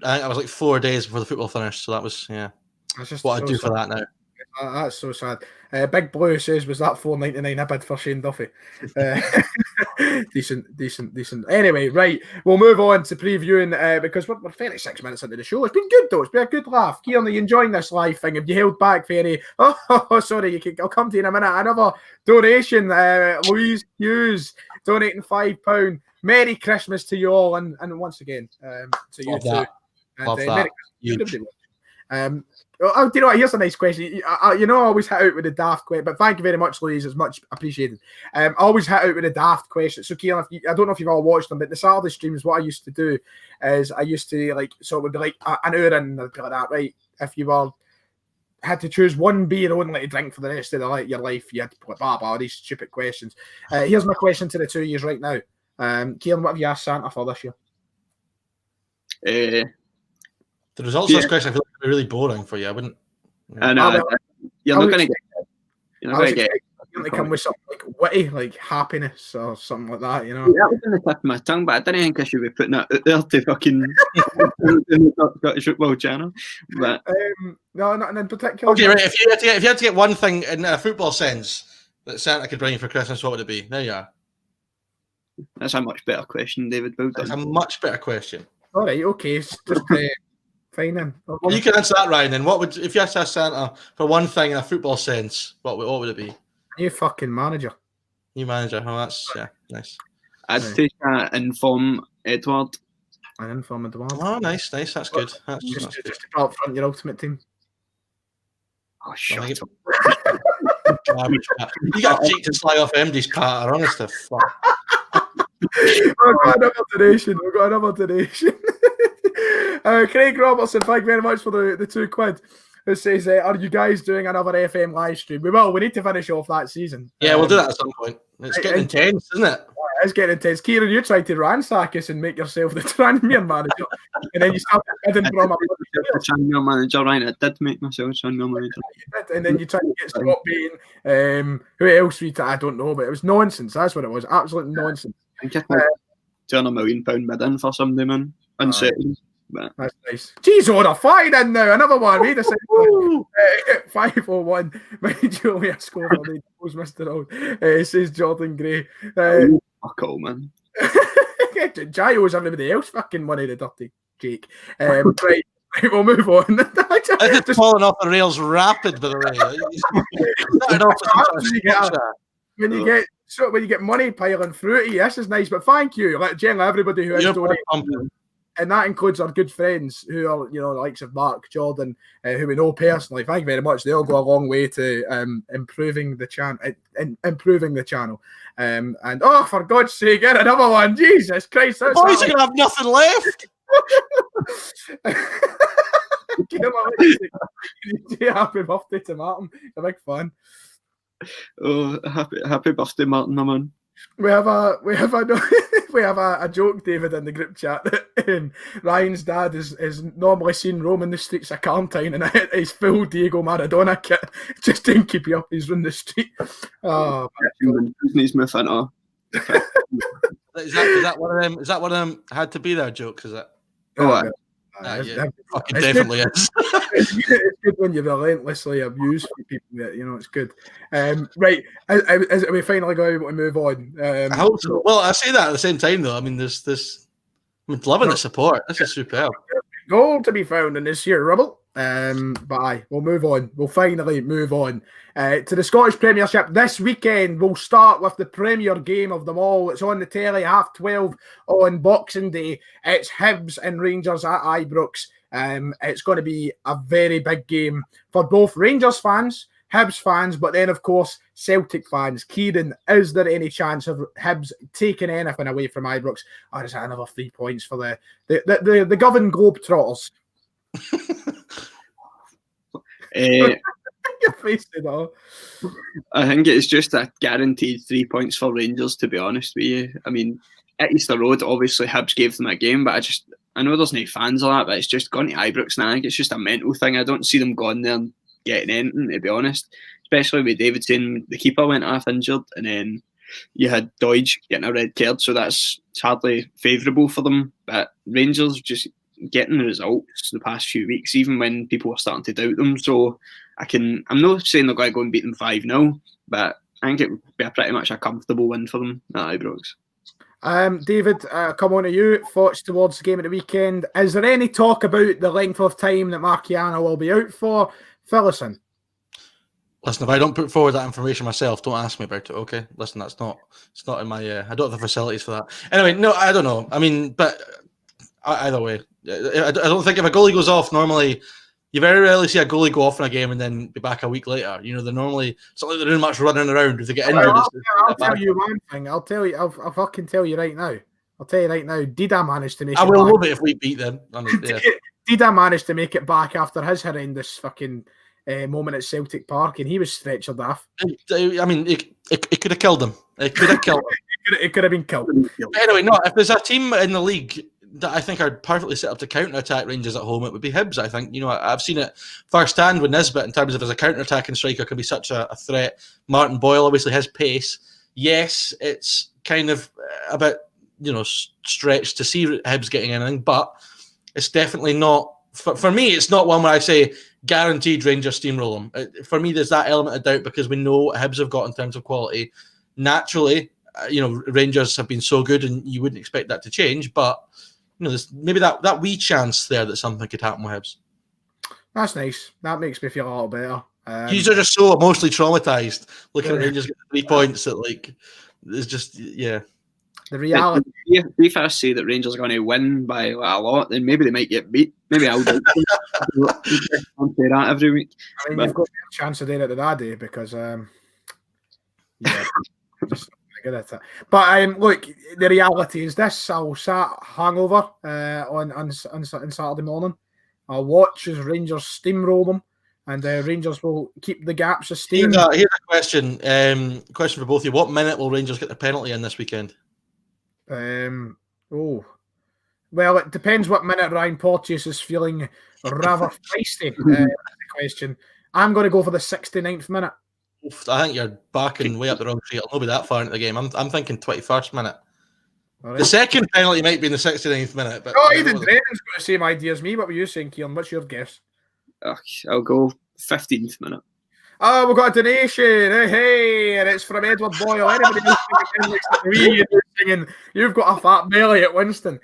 I was like 4 days before the football finished, so that was That's just what so I'd do sad. for that now. That's so sad. Big Blue says, was that $4.99 a bid for Shane Duffy? Decent. Anyway, right, we'll move on to previewing because we're 36 minutes into the show. It's been good though. It's been a good laugh. Kieran, are you enjoying this live thing? Have you held back for any? Oh, sorry. I'll come to you in a minute. Another donation. Louise Hughes donating £5. Merry Christmas to you all, and once again to you too. Love that. Do you know what? Here's a nice question. I always hit out with the daft question, but thank you very much, Louise. It's much appreciated. I always hit out with the daft question. So, Kieran, I don't know if you've all watched them, but the Saturday streams, what I used to do is I used to so it would be like an hour and like that, right? If you had to choose one beer only to drink for the rest of your life, you had to put all these stupid questions. Here's my question to the two of you right now. Kieran, what have you asked Santa for this year? The results of this question I feel like would be really boring for you. I wouldn't. I know. You're not going to get. They come with something like witty, like happiness or something like that, That was on the tip of my tongue, but I didn't think I should be putting that out there to fucking Scottish football channel. But no, not in particular. Okay, right. If you had to get one thing in a football sense that Santa could bring you for Christmas, what would it be? There you are. That's a much better question, David. Well done. That's a much better question. All right, okay. Just fine then. Okay. Well, you can answer that, Ryan. Then, if you had to ask Santa for one thing in a football sense, what would it be? New fucking manager. New manager. Oh, that's nice. I'd take inform Edouard. An inform Edouard. Oh, nice. That's good. That's Just good. to put up front your ultimate team. Oh, shut up. You got cheek to slag off MD's patter, honest to fuck. We've got another donation. Craig Robertson, thank you very much for the £2. Who says, are you guys doing another FM live stream? We will. We need to finish off that season. Yeah, we'll do that at some point. It's getting intense, isn't it? It's getting intense. Kieran, you tried to ransack us and make yourself the Tranmere manager, and then you started bidding from a Tranmere manager, right? I did make myself a Tranmere manager. And then you tried to get Scott Bain. Who else? I don't know, but it was nonsense. That's what it was. Absolute nonsense. I think I £200 million bid in for somebody, man. Uncertain. That's nice. Jeez, order fine in now. Another one. Wait a second. 501. Julia score for me. Mr. Old. Says Jordan Gray. Fuck all, man. Jai owes everybody else fucking money, the dirty Jake. Right, we'll move on. Just falling off the rails rapid, by the way. When you get money piling through to you, this is nice. But thank you, generally everybody who has donated. And that includes our good friends who are, the likes of Mark, Jordan, who we know personally. Thank you very much. They all go a long way to improving the channel. And for God's sake, get another one! Jesus Christ! Boys are gonna have nothing left. Happy birthday to Martin! A big fan. Oh, happy birthday, Martin, my man. We have a joke, David, in the group chat that Ryan's dad is normally seen roaming the streets of Carntyne and his full Diego Maradona kit just didn't keep you up. He's run the street. Oh, Is that one of them? Is that one of them had to be there jokes? Is it? Oh, Fucking definitely is. It's good when you relentlessly abuse people. It's good. Right, are we finally going to move on? I hope so. Well, I say that at the same time, though. I mean, there's this. I'm loving the support. This is superb. Goal to be found in this year, Rubble. But aye, we'll move on. We'll finally move on to the Scottish Premiership. This weekend, we'll start with the premier game of them all. It's on the telly, 12:30 on Boxing Day. It's Hibs and Rangers at Ibrox. It's going to be a very big game for both Rangers fans, Hibs fans, but then, of course, Celtic fans. Kieran, is there any chance of Hibs taking anything away from Ibrox? Or is that another 3 points for the Govan Globetrotters? Your face did all. I think it's just a guaranteed 3 points for Rangers, to be honest with you. I mean, at Easter Road, obviously Hibs gave them a game, but I know there's no fans of that, but it's just gone to Ibrox now. I think it's just a mental thing. I don't see them going there and getting anything, to be honest. Especially with David saying the keeper went off injured, and then you had Doidge getting a red card, so it's hardly favourable for them. But Rangers just getting the results the past few weeks, even when people were starting to doubt them. So I'm not saying they're going to go and beat them 5-0, but I think it would be pretty much a comfortable win for them at Ibrox. David, come on to you. Thoughts towards the game of the weekend. Is there any talk about the length of time that Marciano will be out for? Fill us in. Listen, if I don't put forward that information myself, don't ask me about it, okay? Listen, it's not in my... I don't have the facilities for that. Anyway, no, I don't know. I mean, but either way, I don't think if a goalie goes off, normally... You very rarely see a goalie go off in a game and then be back a week later. They're normally... It's not like they're doing much running around. If they get injured... I'll tell you one thing. I'll fucking tell you right now. I'll tell you right now. Dida managed to make I will love it if we beat them. Dida managed to make it back after his horrendous fucking moment at Celtic Park, and he was stretchered off. I mean, it could have killed him. It could have killed him. It could have been killed. But anyway, no, if there's a team in the league that I think are perfectly set up to counter-attack Rangers at home, it would be Hibs, I think. I've seen it firsthand with Nisbet in terms of as a counter-attacking striker can be such a threat. Martin Boyle, obviously his pace. Yes, it's kind of a bit, stretched to see Hibs getting anything, but it's definitely not, for me, it's not one where I say guaranteed Rangers steamroll them. For me, there's that element of doubt because we know what Hibs have got in terms of quality. Naturally, Rangers have been so good and you wouldn't expect that to change, but there's maybe that wee chance there that something could happen with Hibs. That's nice. That makes me feel a little better. These are just so emotionally traumatized looking at Rangers get 3 points that it's just the reality. If I say that Rangers are going to win by a lot, then maybe they might get beat. Maybe I'll do that every week. I mean, you've got a chance of doing it that day because just good at it. But look, the reality is this: I'll sat hangover on Saturday morning. I'll watch as Rangers steamroll them, and Rangers will keep the gap sustained. Here's a question. Question for both of you: what minute will Rangers get the penalty in this weekend? Well, it depends what minute Ryan Porteous is feeling rather feisty. The question. I'm going to go for the 69th minute. I think you're backing way up the wrong tree. It'll not be that far into the game. I'm thinking 21st minute. Right. The second penalty might be in the 69th minute. But Aidan Drennan's got the same idea as me. What were you saying, Keelan? What's your guess? I'll go 15th minute. Oh, we've got a donation. Hey, and it's from Edward Boyle. Anybody who's singing, you've got a fat belly at Winston.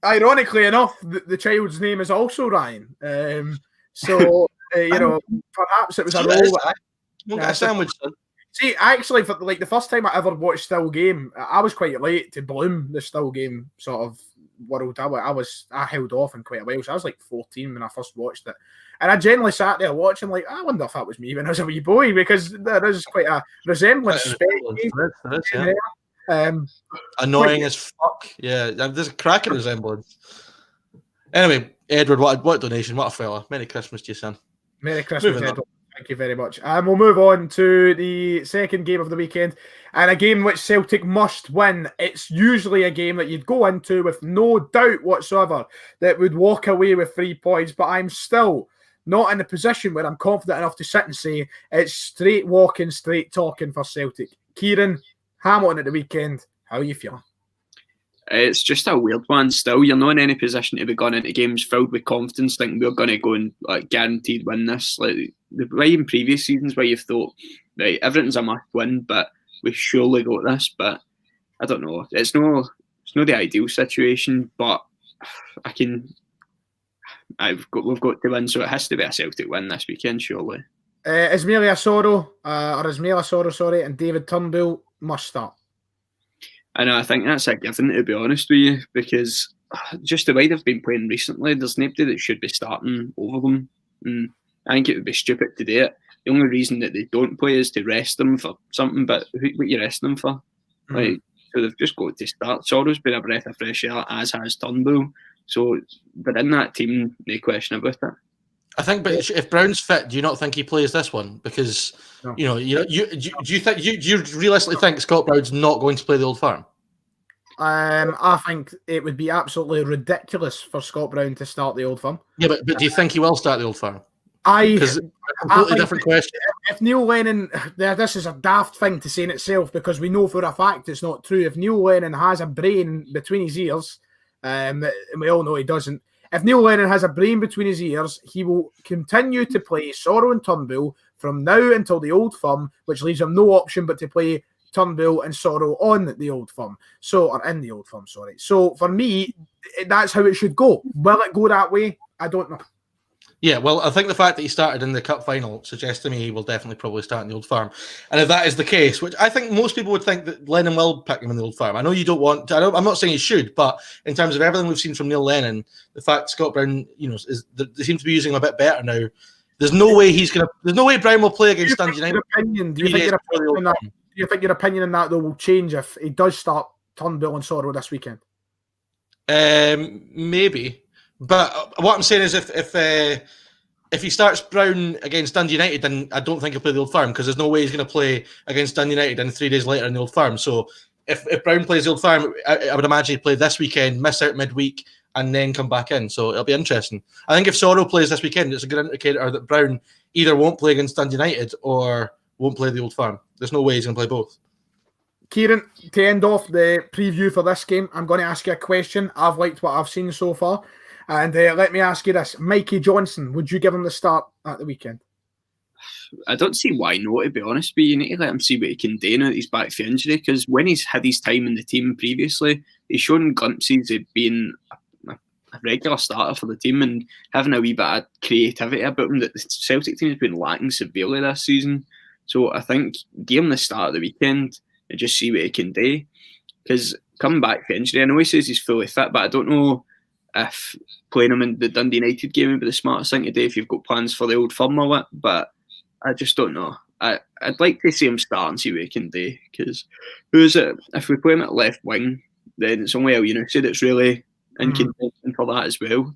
Ironically enough, the child's name is also Ryan. Perhaps it was a role. A sandwich. See, actually, for the first time I ever watched Still Game, I was quite late to bloom the Still Game sort of world. I held off in quite a while, so I was like 14 when I first watched it, and I generally sat there watching, I wonder if that was me when I was a wee boy, because there is quite a resemblance. Annoying as fuck. Yeah, there's a cracking resemblance. Anyway, Edward, what donation? What a fella! Merry Christmas to you, son. Merry Christmas, Edward. Thank you very much. We'll move on to the second game of the weekend, and a game which Celtic must win. It's usually a game that you'd go into with no doubt whatsoever that would walk away with 3 points, but I'm still not in a position where I'm confident enough to sit and say it's straight walking, straight talking for Celtic. Kieran, Hamilton at the weekend, how are you feeling? It's just a weird one still. You're not in any position to be going into games filled with confidence, thinking we're going to go and guaranteed win this. Like the way in previous seasons where you've thought, right, everything's a must win, but we've surely got this. But I don't know. It's not the ideal situation, but we've got to win, so it has to be a Celtic win this weekend, surely. Ismaila Soro, and David Turnbull must start. And I think that's a given, to be honest with you, because just the way they've been playing recently, there's nobody that should be starting over them. And I think it would be stupid to do it. The only reason that they don't play is to rest them for something, but what are you resting them for? So they've just got to start. Soro's been a breath of fresh air, as has Turnbull. So they're in that team, no question about it. I think, but if Brown's fit, do you not think he plays this one? Because do you realistically think Scott Brown's not going to play the Old Firm? I think it would be absolutely ridiculous for Scott Brown to start the Old Firm. Yeah, but do you think he will start the Old Firm? Because a completely different question. If Neil Lennon, this is a daft thing to say in itself because we know for a fact it's not true. If Neil Lennon has a brain between his ears, and we all know he doesn't. If Neil Lennon has a brain between his ears, he will continue to play Soro and Turnbull from now until the Old Firm, which leaves him no option but to play Turnbull and Soro on the Old Firm. So for me, that's how it should go. Will it go that way? I don't know. Yeah, well, I think the fact that he started in the cup final suggests to me he will definitely probably start in the Old Firm. And if that is the case, which I think most people would think that Lennon will pick him in the Old Firm. I know you don't want to, I'm not saying he should, but in terms of everything we've seen from Neil Lennon, the fact Scott Brown, they seem to be using him a bit better now. There's no way Brown will play against Dundee United. Do you think your opinion on that though will change if he does start Turnbull and Soro this weekend? Maybe. But what I'm saying is if he starts Brown against Dundee United, then I don't think he'll play the Old Firm because there's no way he's going to play against Dundee United and 3 days later in the Old Firm. So if Brown plays the Old Firm, I would imagine he'd play this weekend, miss out midweek, and then come back in. So it'll be interesting. I think if Soro plays this weekend, it's a good indicator that Brown either won't play against Dundee United or won't play the Old Firm. There's no way he's going to play both. Kieran, to end off the preview for this game, I'm going to ask you a question. I've liked what I've seen so far. And let me ask you this. Mikey Johnson, would you give him the start at the weekend? I don't see why not, to be honest, but you need to let him see what he can do now that he's back for injury, because when he's had his time in the team previously, he's shown glimpses of being a regular starter for the team and having a wee bit of creativity about him that the Celtic team has been lacking severely this season. So I think give him the start of the weekend and just see what he can do. Because coming back for injury, I know he says he's fully fit, but I don't know if playing him in the Dundee United game would be the smartest thing to do if you've got plans for the Old Firm or what, but I just don't know. I'd like to see him start and see what he can do, because if we play him at left wing, then it's only El Yunusi that's really in contention for that as well.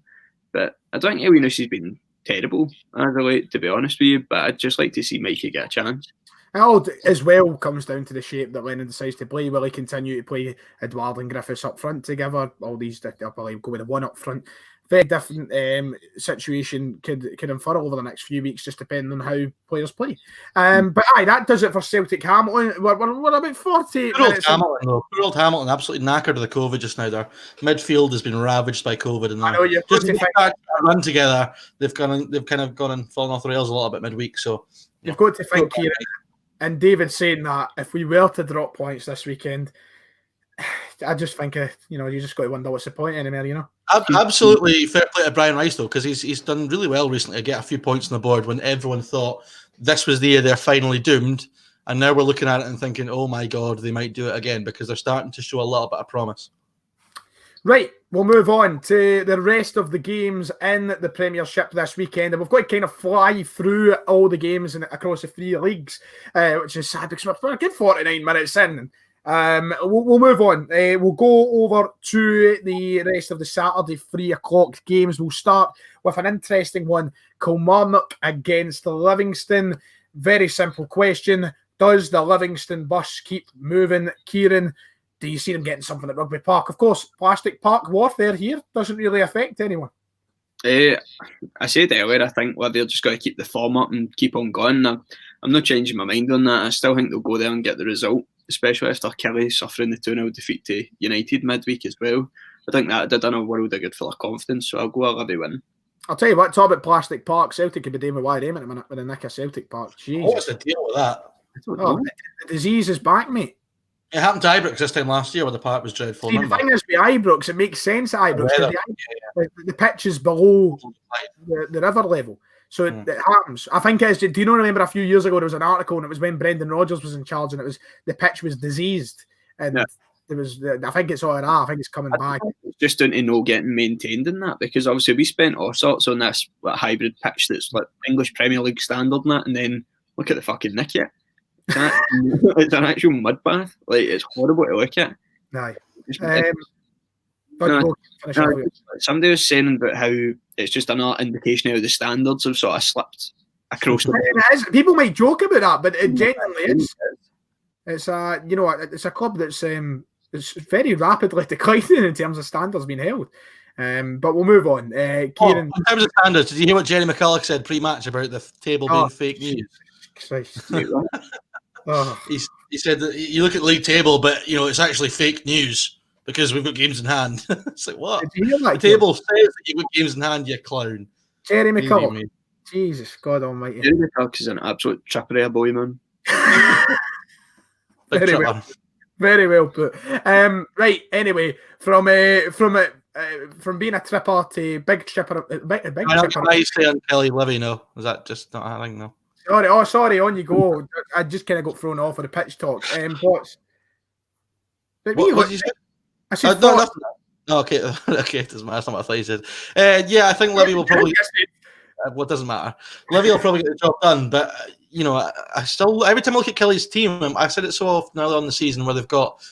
But I don't think El Yunusi's been terrible as of late, to be honest with you, but I'd just like to see Mikey get a chance. It all as well comes down to the shape that Lennon decides to play. Will he continue to play Edouard and Griffiths up front together? All these, they'll probably go with the one up front. Very different situation could unfurl over the next few weeks, just depending on how players play. But that does it for Celtic Hamilton. We're about 40 minutes. Poor old Hamilton, absolutely knackered of the COVID just now. Their midfield has been ravaged by COVID, and I know you've got to run together. They've kind of gone and fallen off the rails a little bit midweek. So you've got to think here. And David saying that if we were to drop points this weekend, I just think you just got to wonder what's the point anymore, Absolutely fair play to Brian Rice though, because he's done really well recently to get a few points on the board when everyone thought this was the year they're finally doomed, and now we're looking at it and thinking, oh my god, they might do it again, because they're starting to show a little bit of promise. Right, we'll move on to the rest of the games in the Premiership this weekend. And we've got to kind of fly through all the games across the 3 leagues, which is sad because we're a good 49 minutes in. We'll move on. We'll go over to the rest of the Saturday 3 o'clock games. We'll start with an interesting one. Kilmarnock against Livingston. Very simple question. Does the Livingston bus keep moving? Kieran, do you see them getting something at Rugby Park? Of course, plastic park warfare here doesn't really affect anyone. I said earlier, I think they're just going to keep the form up and keep on going. I'm not changing my mind on that. I still think they'll go there and get the result. especially after Kelly suffering the 2-0 defeat to United midweek as well. I think that did a world of good for their confidence, so I'll go a Libby win. I'll tell you what, talk about Plastic Park. Celtic could be doing with YM at the minute with the nick of Celtic Park. Jesus. What's the deal with that? The disease is back, mate. It happened to Ibrox this time last year where the park was dreadful. See, the thing is with Ibrox, it makes sense at Ibrox. The pitch is below the river level. So it happens. I think it's. Do you remember a few years ago there was an article and it was when Brendan Rodgers was in charge and it was the pitch was diseased and there was. I think it's all right. I think it's coming back. It's just down to no getting maintained in that because obviously we spent all sorts on this hybrid pitch that's like English Premier League standard and that, and then look at the fucking nick here. It's an actual mud bath. Like it's horrible to look at. Somebody was saying about how it's just another indication how the standards have sort of slipped across the people might joke about that, but it genuinely is. It's it's a club that's it's very rapidly declining in terms of standards being held. But we'll move on. Kieran, in terms of standards, did you hear what Jerry McCulloch said pre-match about the table being fake news? He said that you look at the league table, but it's actually fake news because we've got games in hand. It's like what? The table says that you've got games in hand, you clown. Jerry McCulloch. Jesus God Almighty. Jerry McCulloch is an absolute tripper boy, man. Very well put. Right. Anyway, from being a tripper to big tripper, big tripper. I say on Kelly Livy. No, is that just not a thing? No. Sorry. On you go. I just kind of got thrown off with the pitch talk. What did you say? I said no, nothing. Okay, it doesn't matter. That's not what I thought you said. I think Livy will probably. What doesn't matter. Livy will probably get the job done, but I still every time I look at Kelly's team, I've said it so often earlier on the season where they've got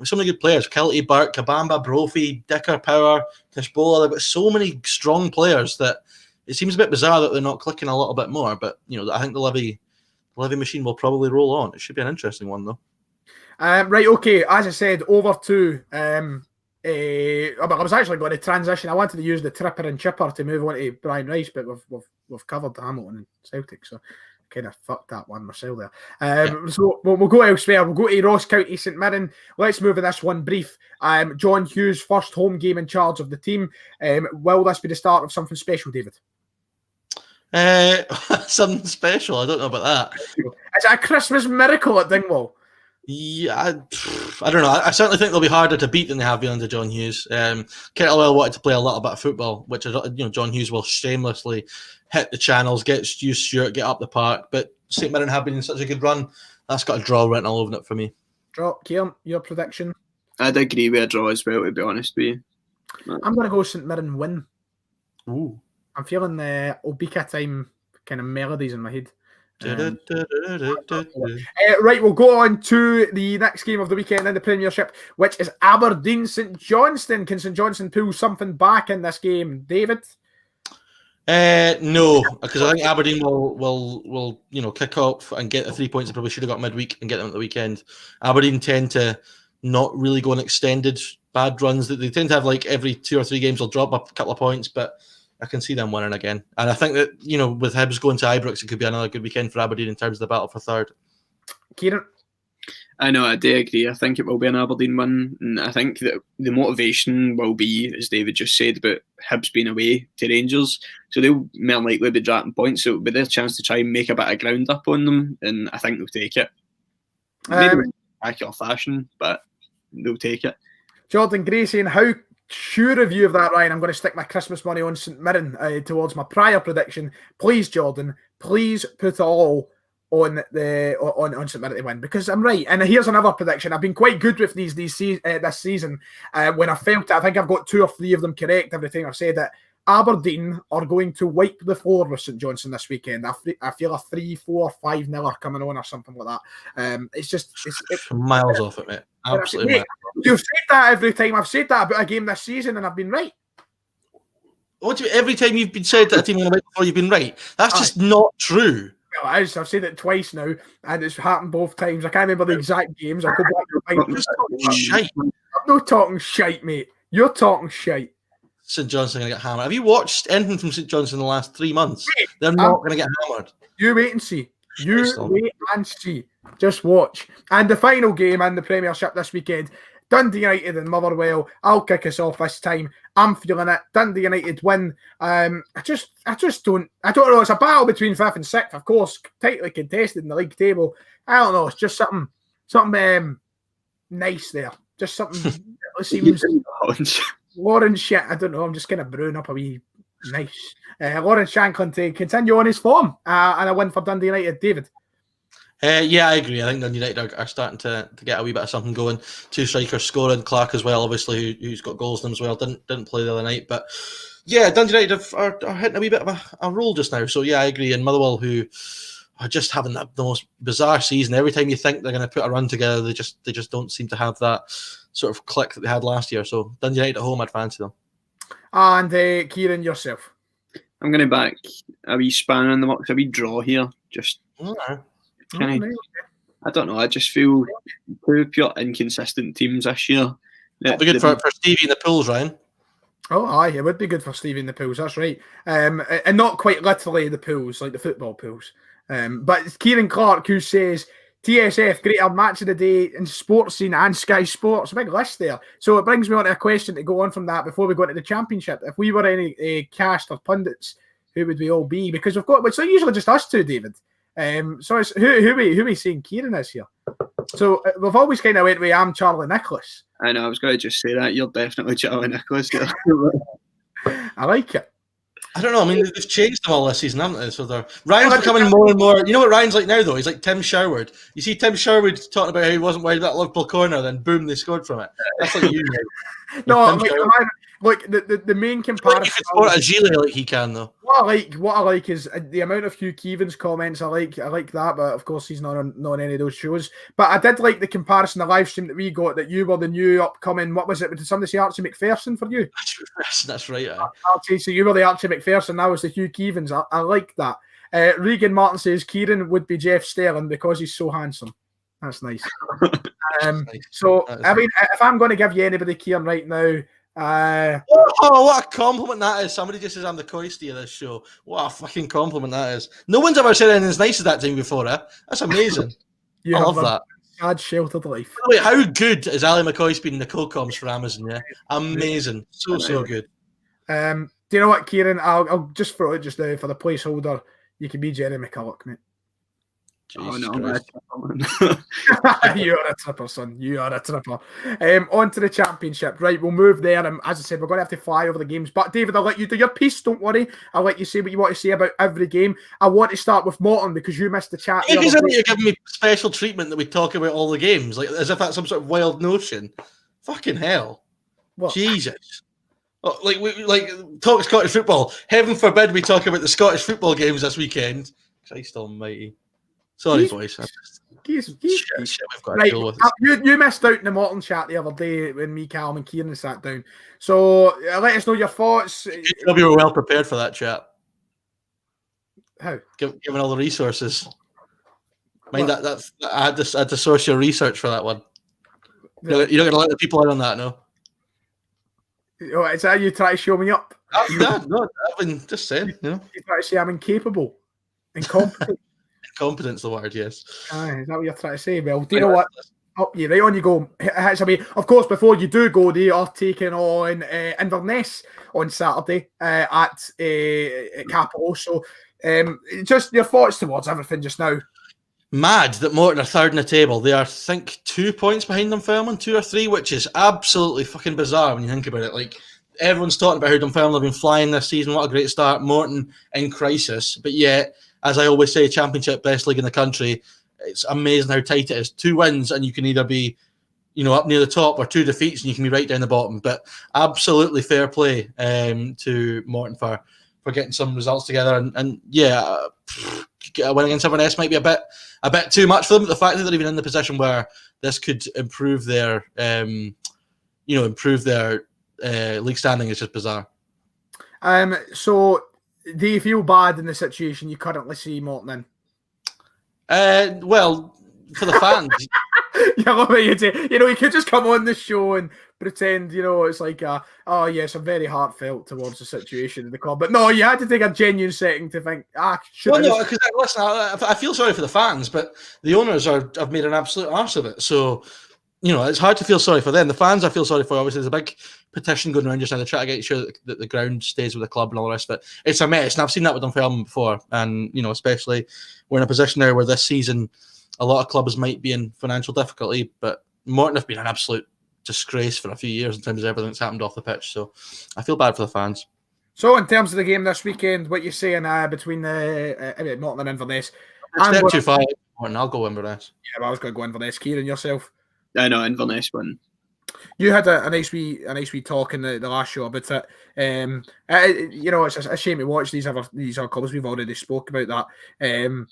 so many good players: Kelty, Burke, Kabamba, Brophy, Dicker, Power, Kishbola. They've got so many strong players that it seems a bit bizarre that they're not clicking a little bit more. But I think the Livy machine will probably roll on. It should be an interesting one though. Right, okay. As I said, over to I was actually going to transition. I wanted to use the tripper and chipper to move on to Brian Rice, but we've covered Hamilton and Celtic, so I kind of fucked that one myself there. So we'll go elsewhere. We'll go to Ross County St Mirren. Let's move in this one brief. John Hughes' first home game in charge of the team. Will this be the start of something special, David? Something special. I don't know about that. Is it a Christmas miracle at Dingwall? Yeah, I don't know. I certainly think they'll be harder to beat than they have been under John Hughes. Kettlewell wanted to play a little bit of football, which John Hughes will shamelessly hit the channels, get Stu Stewart, get up the park. But St Mirren have been in such a good run. That's got a draw written all over it for me. Draw, Kieran, your prediction? I'd agree with a draw as well, to be honest with you. I'm going to go St Mirren win. Ooh. I'm feeling the Obika time kind of melodies in my head. Right, we'll go on to the next game of the weekend in the Premiership, which is Aberdeen St Johnstone. Can St Johnstone pull something back in this game, David? No, because I think Aberdeen will kick off and get the 3 points they probably should have got midweek and get them at the weekend. Aberdeen tend to not really go on extended bad runs. They tend to have like every 2 or 3 games they'll drop a couple of points, but I can see them winning again. And I think that, with Hibs going to Ibrox, it could be another good weekend for Aberdeen in terms of the battle for third. Kieran? I know, I do agree. I think it will be an Aberdeen win. And I think that the motivation will be, as David just said, about Hibs being away to Rangers. So they'll more likely be dropping points. So it'll be their chance to try and make a bit of ground up on them. And I think they'll take it. Maybe in spectacular fashion, but they'll take it. Jordan Gray saying, how sure of you of that, Ryan? I'm going to stick my Christmas money on St Mirren towards my prior prediction. Please, Jordan, please put it all on St Mirren to win, because I'm right. And here's another prediction. I've been quite good with these this season. When I felt it, I think I've got 2 or 3 of them correct every time I've said it. Aberdeen are going to wipe the floor with St Johnstone this weekend. I feel a 3-4, 5-0 coming on or something like that. It's miles off it, mate. Absolutely. Mate, you've said that every time I've said that about a game this season, and I've been right. What do you mean, every time you've been said that a team on the right before you've been right? That's just not true. Well, it is. I've said it twice now, and it's happened both times. I can't remember the exact games. I'll go back to I'm not talking shite, mate. You're talking shite. St Johnstone going to get hammered. Have you watched anything from St Johnstone in the last 3 months? They're not going to get hammered. You wait and see. You wait and see. Just watch. And the final game in the Premiership this weekend, Dundee United and Motherwell. I'll kick us off this time. I'm feeling it. Dundee United win. I just don't know. It's a battle between 5th and 6th, of course, tightly contested in the league table. I don't know. It's just something nice there. Just something that seems Lauren shit. I don't know. I'm just kind of brewing up a wee nice. Lauren Shanklin to continue on his form and a win for Dundee United. David. Yeah, I agree. I think Dundee United are starting to get a wee bit of something going. 2 strikers scoring. Clark as well, obviously, who's got goals in them as well. Didn't play the other night, but yeah, Dundee United are hitting a wee bit of a roll just now. So yeah, I agree. And Motherwell, who are just having the most bizarre season. Every time you think they're going to put a run together, they just don't seem to have that sort of click that they had last year. So Dundee United at home, I'd fancy them. And Kieran, yourself. I'm going to back a wee spanner in the works, a wee draw here. Just I don't know. I just feel two pure inconsistent teams this year. It'd be good for Stevie in the pools, Ryan. Oh, aye, it would be good for Stevie in the pools. That's right. And not quite literally the pools, like the football pools. But it's Kieran Clark who says TSF, greater match of the day in sports scene and Sky Sports. A big list there. So it brings me on to a question to go on from that before we go into the championship. If we were any cast or pundits, who would we all be? Because we've got, it's not usually just us two, David. So it's who we saying Kieran is here. So we've always kind of went with I'm Charlie Nicholas. I know, I was going to just say that. You're definitely Charlie Nicholas. I like it. I don't know. I mean, they've changed them all this season, haven't they? So Ryan's becoming more and more. You know what Ryan's like now, though? He's like Tim Sherwood. You see Tim Sherwood talking about how he wasn't worried about Liverpool corner, then boom, they scored from it. That's like you. No, like the main comparison. You could score at a Gile like he can, though. What I like is the amount of Hugh Keevans comments. I like that, but of course he's not on any of those shows. But I did like the comparison, the live stream that we got, that you were the new upcoming. What was it? Did somebody say Archie McPherson for you? That's right. Archie, so you were the Archie McPherson. That was the Hugh Keevans. I like that. Regan Martin says Kieran would be Jeff Sterling because he's so handsome. That's nice. So I mean, if I'm going to give you anybody, Kieran, right now. What a compliment that is. Somebody just says I'm the Coisty of this show. What a fucking compliment that is. No one's ever said anything as nice as that to me before, eh? That's amazing. I love that. Sad sheltered life. Wait, how good is Ali McCoy's been in the co-coms for Amazon? Yeah, amazing. So good. Do you know what, Kieran? I'll just throw it just now for the placeholder. You can be Jerry McCulloch, mate. Oh no, you are a tripper, son. You are a tripper. On to the championship. Right, we'll move there. And as I said, we're going to have to fly over the games. But David, I'll let you do your piece. Don't worry. I'll let you say what you want to say about every game. I want to start with Morton because you missed the chat. You're giving me special treatment that we talk about all the games, like as if that's some sort of wild notion. Fucking hell. What? Jesus. Oh, like talk Scottish football. Heaven forbid we talk about the Scottish football games this weekend. Christ almighty. Sorry, boys. Shit we've got to deal with. You missed out in the Morton chat the other day when me, Callum, and Kieran sat down. So let us know your thoughts. You were well prepared for that chat. How? Given all the resources. Mind that I had to source your research for that one. You're not going to let the people in on that, no? Oh, is that you try to show me up? No, I've been just saying. You try to say I'm incapable, incompetent. Competence, the word, yes. Is that what you're trying to say? Well, do you know what? Up you, right on you go. Of course, before you do go, they are taking on Inverness on Saturday at Capitol. So, just your thoughts towards everything just now. Mad that Morton are third in the table. They are, I think, 2 points behind Dunfermline, 2 or 3, which is absolutely fucking bizarre when you think about it. Like, everyone's talking about how Dunfermline have been flying this season. What a great start. Morton in crisis, but yet. As I always say, Championship, best league in the country. It's amazing how tight it is. 2 wins and you can either be, up near the top, or 2 defeats and you can be right down the bottom. But absolutely fair play to Morton for getting some results together. And a win against Inverness might be a bit too much for them. But the fact that they're even in the position where this could improve their, league standing is just bizarre. So. Do you feel bad in the situation you currently see Morton in? Well, for the fans, Yeah, I love what you do. You know, you could just come on the show and pretend, you know, it's like, oh yes, I'm very heartfelt towards the situation in the club. But no, you had to take a genuine second to think, should Well, I no, just... because listen, I feel sorry for the fans, but the owners have made an absolute arse of it. So, you know, it's hard to feel sorry for them. The fans I feel sorry for, obviously, there's a big petition going around just now to try to get sure that the ground stays with the club and all the rest of it. It's a mess, and I've seen that with Dunfermline before. And, you know, especially we're in a position now where this season a lot of clubs might be in financial difficulty, but Morton have been an absolute disgrace for a few years in terms of everything that's happened off the pitch. So I feel bad for the fans. So in terms of the game this weekend, what you're saying between the Morton and Inverness? Step too far, Morton. I'll go Inverness. Yeah, well, I was going to go Inverness. Kieran, yourself? I know, Inverness win. You had a nice wee talk in the last show about it. You know, it's a shame to watch these other clubs. We've already spoke about that.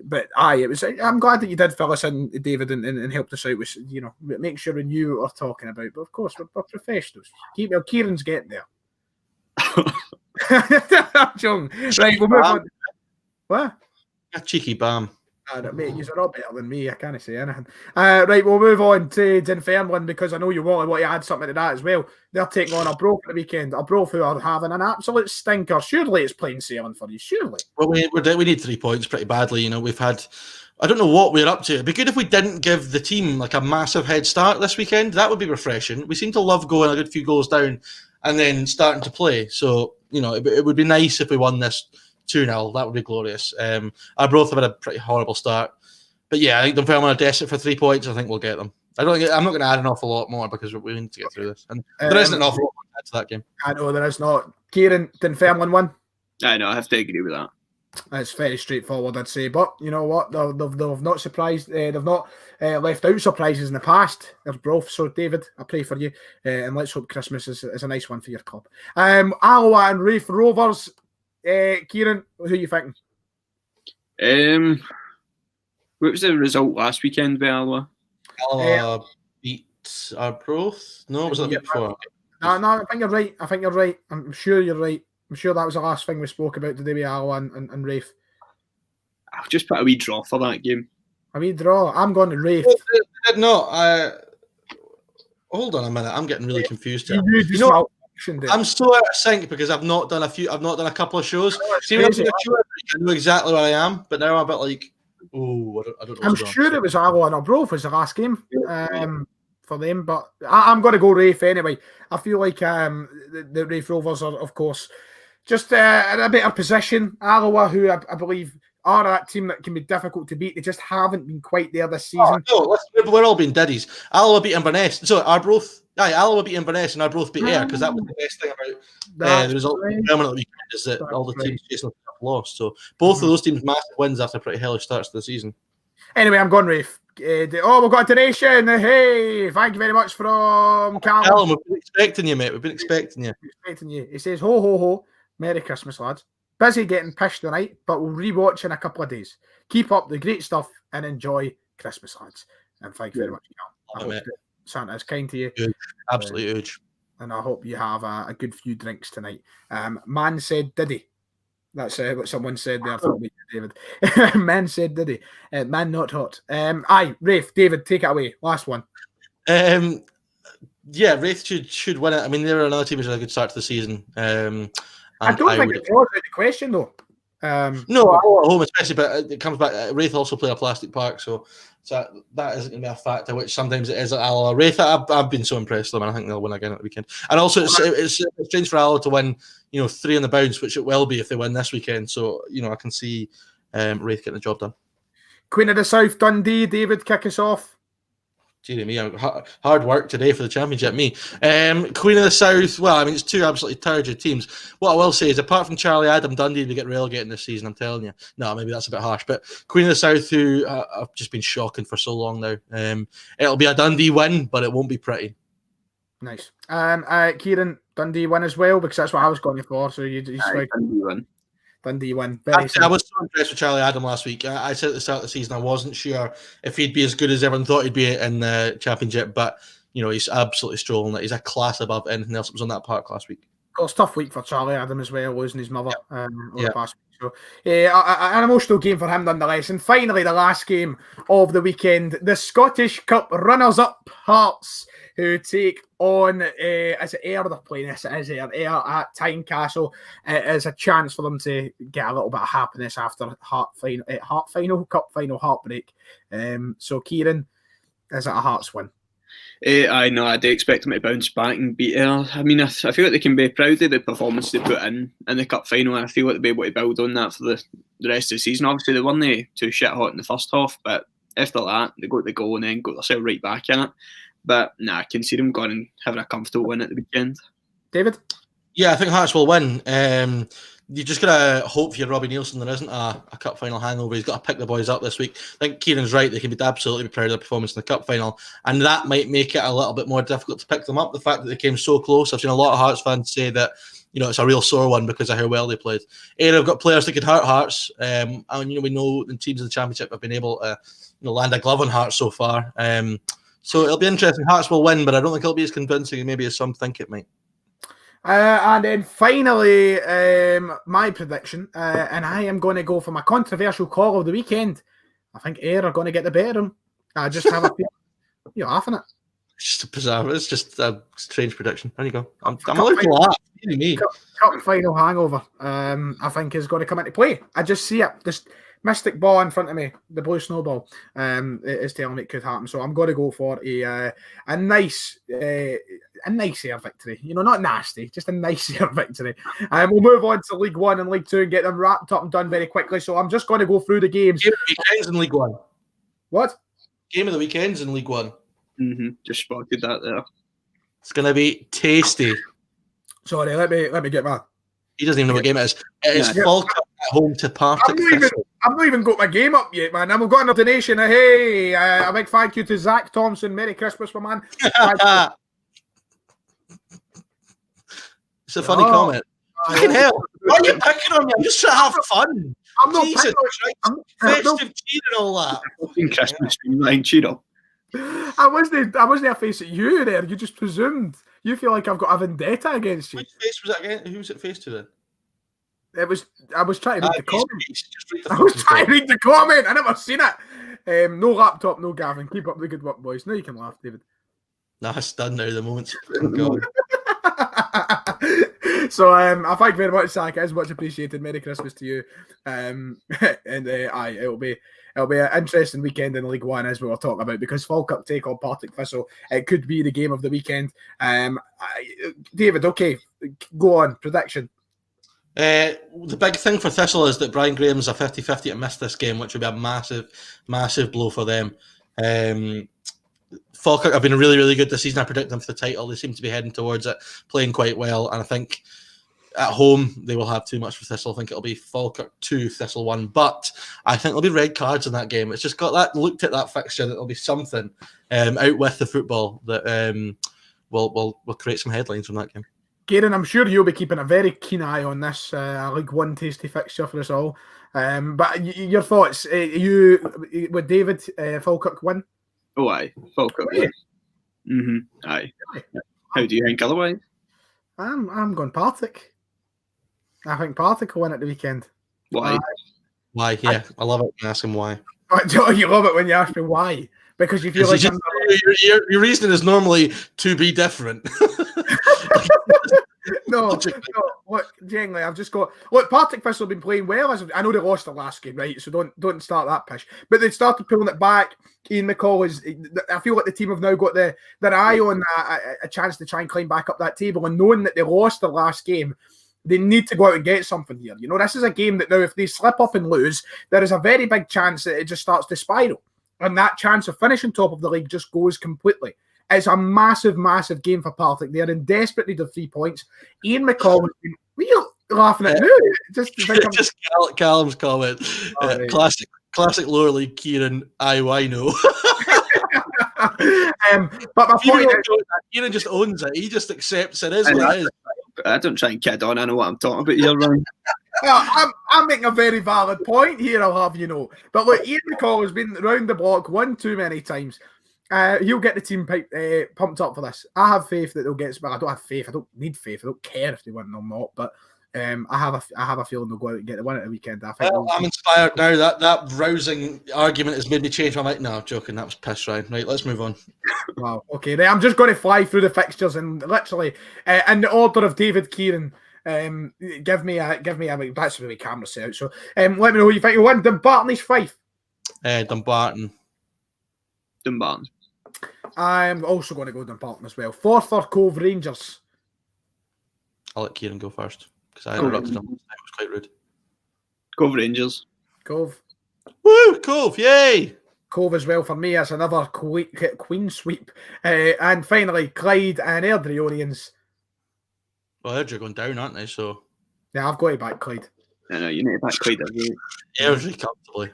But I'm glad that you did fill us in, David, and helped us out with, you know, make sure we knew what we're talking about. But of course, we're professionals. Kieran's getting there. I'm joking. Right, we'll move on. What? A cheeky bam. Mate, you're a lot better than me. I can't say anything. Right, we'll move on to Dunfermline because I know you want to add something to that as well. They're taking on Arbroath at the weekend. Arbroath, who are having an absolute stinker. Surely it's plain sailing for you. Surely. Well, we need 3 points pretty badly. You know, we've had, I don't know what we're up to. It'd be good if we didn't give the team like a massive head start this weekend. That would be refreshing. We seem to love going a good few goals down and then starting to play. So, you know, it would be nice if we won this 2-0. That would be glorious. Arbroath have had a pretty horrible start. But yeah, I think Dunfermline are desperate for 3 points. I think we'll get them. I'm not going to add an awful lot more because we need to get through this. And there isn't an awful lot to add to that game. I know there is not. Kieran, Dunfermline won. I know, I have to agree with that. It's very straightforward, I'd say. But you know what? They've not surprised. They've not left out surprises in the past. There's both. So, David, I pray for you. And let's hope Christmas is a nice one for your club. Alloa and Raith Rovers. Kieran, who are you thinking? What was the result last weekend by Alloa? Alloa beat Arbroath? No, was that the week before? No, I think you're right. I'm sure you're right. I'm sure that was the last thing we spoke about today with Alloa and Raith. I'll just put a wee draw for that game. A wee draw? I'm going to Raith. No, hold on a minute. I'm getting really confused here. You know, I'm so out of sync because I've not done a couple of shows. See, when I know exactly where I am, but now I'm a bit like, oh, I don't know. I'm sure it was Alloa and Arbroath was the last game for them, but I'm going to go Raith anyway. I feel like the Raith Rovers are, of course, just in a better position. Alloa, who I believe are that team that can be difficult to beat. They just haven't been quite there this season. No, we're all being diddies. Alloa beat Inverness. So Arbroath, Alloa beat Inverness and Arbroath beat Ayr, because that was the best thing about the result of the permanent weekend is that all the teams chasing have lost. So both of those teams massive wins after pretty hellish starts to the season. Anyway, I'm going Raith. We've got a donation. Hey, thank you very much from Callum. We've been expecting you, mate. We've been expecting you. He says, ho, ho, ho. Merry Christmas, lads. Busy getting pished tonight, but we'll rewatch in a couple of days. Keep up the great stuff and enjoy Christmas, lads. And thank you very much, Cal. I hope that Santa is kind to you. Huge. Absolutely huge. And I hope you have a good few drinks tonight. Man said, did he? That's what someone said there. David. Man said, did he? Man not hot. Rafe, David, take it away. Last one. Yeah, Raith should win it. I mean, they're another team who's had a good start to the season. I don't think it draws out the question, though. No, at home especially, but it comes back. Wraith also play a plastic park, so that isn't going to be a factor, which sometimes it is at Alloa. Wraith, I've been so impressed with them, and I think they'll win again at the weekend. And also, it's strange for Alloa to win, 3 on the bounce, which it will be if they win this weekend. So, I can see Wraith getting the job done. Queen of the South, Dundee. David, kick us off. Gee, me, hard work today for the championship. Me, Queen of the South. Well, I mean, it's two absolutely turgid teams. What I will say is, apart from Charlie Adam, Dundee to get relegated this season. I'm telling you. No, maybe that's a bit harsh, but Queen of the South, who have just been shocking for so long now. It'll be a Dundee win, but it won't be pretty. Nice. Kieran, Dundee win as well, because that's what I was going for. So you Dundee win. Dundee win. I was so impressed with Charlie Adam last week. I said at the start of the season I wasn't sure if he'd be as good as everyone thought he'd be in the championship, but he's absolutely strolling it. He's a class above anything else that was on that park last week. It was a tough week for Charlie Adam as well, losing his mother over the past week. So, an emotional game for him nonetheless. And finally, the last game of the weekend, the Scottish Cup runners-up Hearts, who take on, is it Ayr they're playing? Yes, it is Ayr at Tynecastle. It is a chance for them to get a little bit of happiness after cup final heartbreak. So, Kieran, is it a Hearts win? I know, I do expect them to bounce back and beat Ayr. I mean, I feel like they can be proud of the performance they put in the cup final, and I feel like they'll be able to build on that for the rest of the season. Obviously, they won the too shit hot in the first half, but after that, they got the goal and then got themselves right back in it. But I can see them going and having a comfortable win at the weekend. David? Yeah, I think Hearts will win. You just gotta hope for your Robbie Nielsen there isn't a cup final hangover. He's got to pick the boys up this week. I think Kieran's right. They can be absolutely proud of their performance in the cup final, and that might make it a little bit more difficult to pick them up. The fact that they came so close. I've seen a lot of Hearts fans say that it's a real sore one because of how well they played. Ayr have got players that could hurt Hearts, and we know the teams in the Championship have been able to land a glove on Hearts so far. So it'll be interesting. Hearts will win, but I don't think it'll be as convincing maybe as some think it might. And then finally, my prediction, and I am going to go for my controversial call of the weekend. I think Ayr are going to get the better of them. I just have a feeling. You're laughing at. It's just bizarre. It's just a strange prediction. There you go. I'm allowed to laugh. Cup final hangover, I think, is going to come into play. I just see it. This mystic ball in front of me, the blue snowball, is telling me it could happen. So I'm going to go for a nice Ayr victory. Not nasty, just a nice Ayr victory. We'll move on to League One and League Two and get them wrapped up and done very quickly. So I'm just going to go through the games. Game of the weekends in League One. What? Game of the weekends in League One. Just spotted that there. It's going to be tasty. Sorry, let me get my. He doesn't even know what game it is. It is Falkirk at home to Partick Thistle. I've not even got my game up yet, man. And we've got another donation. Hey, a big thank you to Zach Thompson. Merry Christmas, my man. It's a funny comment. Fucking hell. Why are you picking on me? I'm just trying to have fun. I'm not Jesus picking Festive cheer and all that. Fucking Christmas line cheer. I wasn't a face at you there. You just presumed. You feel like I've got a vendetta against you. Which face was that again? Who was it face to then? I was trying to read the comment. I was trying to read the comment. I never seen it. No laptop, no Gavin. Keep up the good work, boys. Now you can laugh, David. Nah, it's done now. The moment's gone. So I thank you very much, Zach. It is much appreciated. Merry Christmas to you. It'll be an interesting weekend in League One, as we were talking about, because Falkirk take on Partick Thistle. It could be the game of the weekend. David, okay, go on. Prediction. The big thing for Thistle is that Brian Graham's a 50-50 to miss this game, which would be a massive, massive blow for them. Falkirk have been really, really good this season. I predict them for the title. They seem to be heading towards it, playing quite well. And I think at home they will have too much for Thistle. I think it'll be Falkirk 2, Thistle 1. But I think there'll be red cards in that game. It's just got that, looked at that fixture, that there'll be something out with the football that will create some headlines from that game. Kieran, I'm sure you'll be keeping a very keen eye on this League One tasty fixture for us all. But your thoughts? Would David Falkirk win? Oh, aye. Falkirk win. Aye. How do you think otherwise? I'm going Partick. I think Partick will win at the weekend. Why? Why? Yeah, I love it when you ask him why. You love it when you ask me why. Because you feel like your reasoning is normally to be different. No. Look, genuinely, I've just got. Look, Partick Thistle have been playing well. I know they lost the last game, right? So don't start that pish. But they started pulling it back. Ian McCall is. I feel like the team have now got their eye on a chance to try and climb back up that table, and knowing that they lost the last game, they need to go out and get something here. This is a game that now, if they slip up and lose, there is a very big chance that it just starts to spiral, and that chance of finishing top of the league just goes completely. It's a massive, massive game for Partick. They are in desperate need of 3 points. Ian McCall has been. What are you laughing at now? Just Callum's comment. Classic lower league Kieran. I know. But my point is, Kieran just owns it. He just accepts it is what it is. I don't try and kid on. I know what I'm talking about. You're wrong. I'm making a very valid point here. I'll have you know. But look, Ian McCall has been round the block one too many times. He'll get the team pumped up for this. I have faith that they'll get. Well, I don't have faith. I don't need faith. I don't care if they win or not. But I have a feeling they'll go out and get the win at the weekend. I think I'm inspired now. That rousing argument has made me change my mind. No, I'm joking. That was piss, Ryan. Right, let's move on. Wow. Okay, then I'm just going to fly through the fixtures and literally in the order of David Kieran. Give me a. That's really camera set out. So let me know who you think will win. Dumbarton is Fife. Dumbarton. I'm also going to go Dumbarton as well. Forfar Cove Rangers. I'll let Kieran go first because I interrupted him. It was quite rude. Cove Rangers. Cove. Woo! Cove! Yay! Cove as well for me. That's another queen sweep. And finally, Clyde and Airdrieonians. Well, Airdrie going down, aren't they? So yeah, I've got to back Clyde. I know you need to back Clyde. Airdrie comfortably.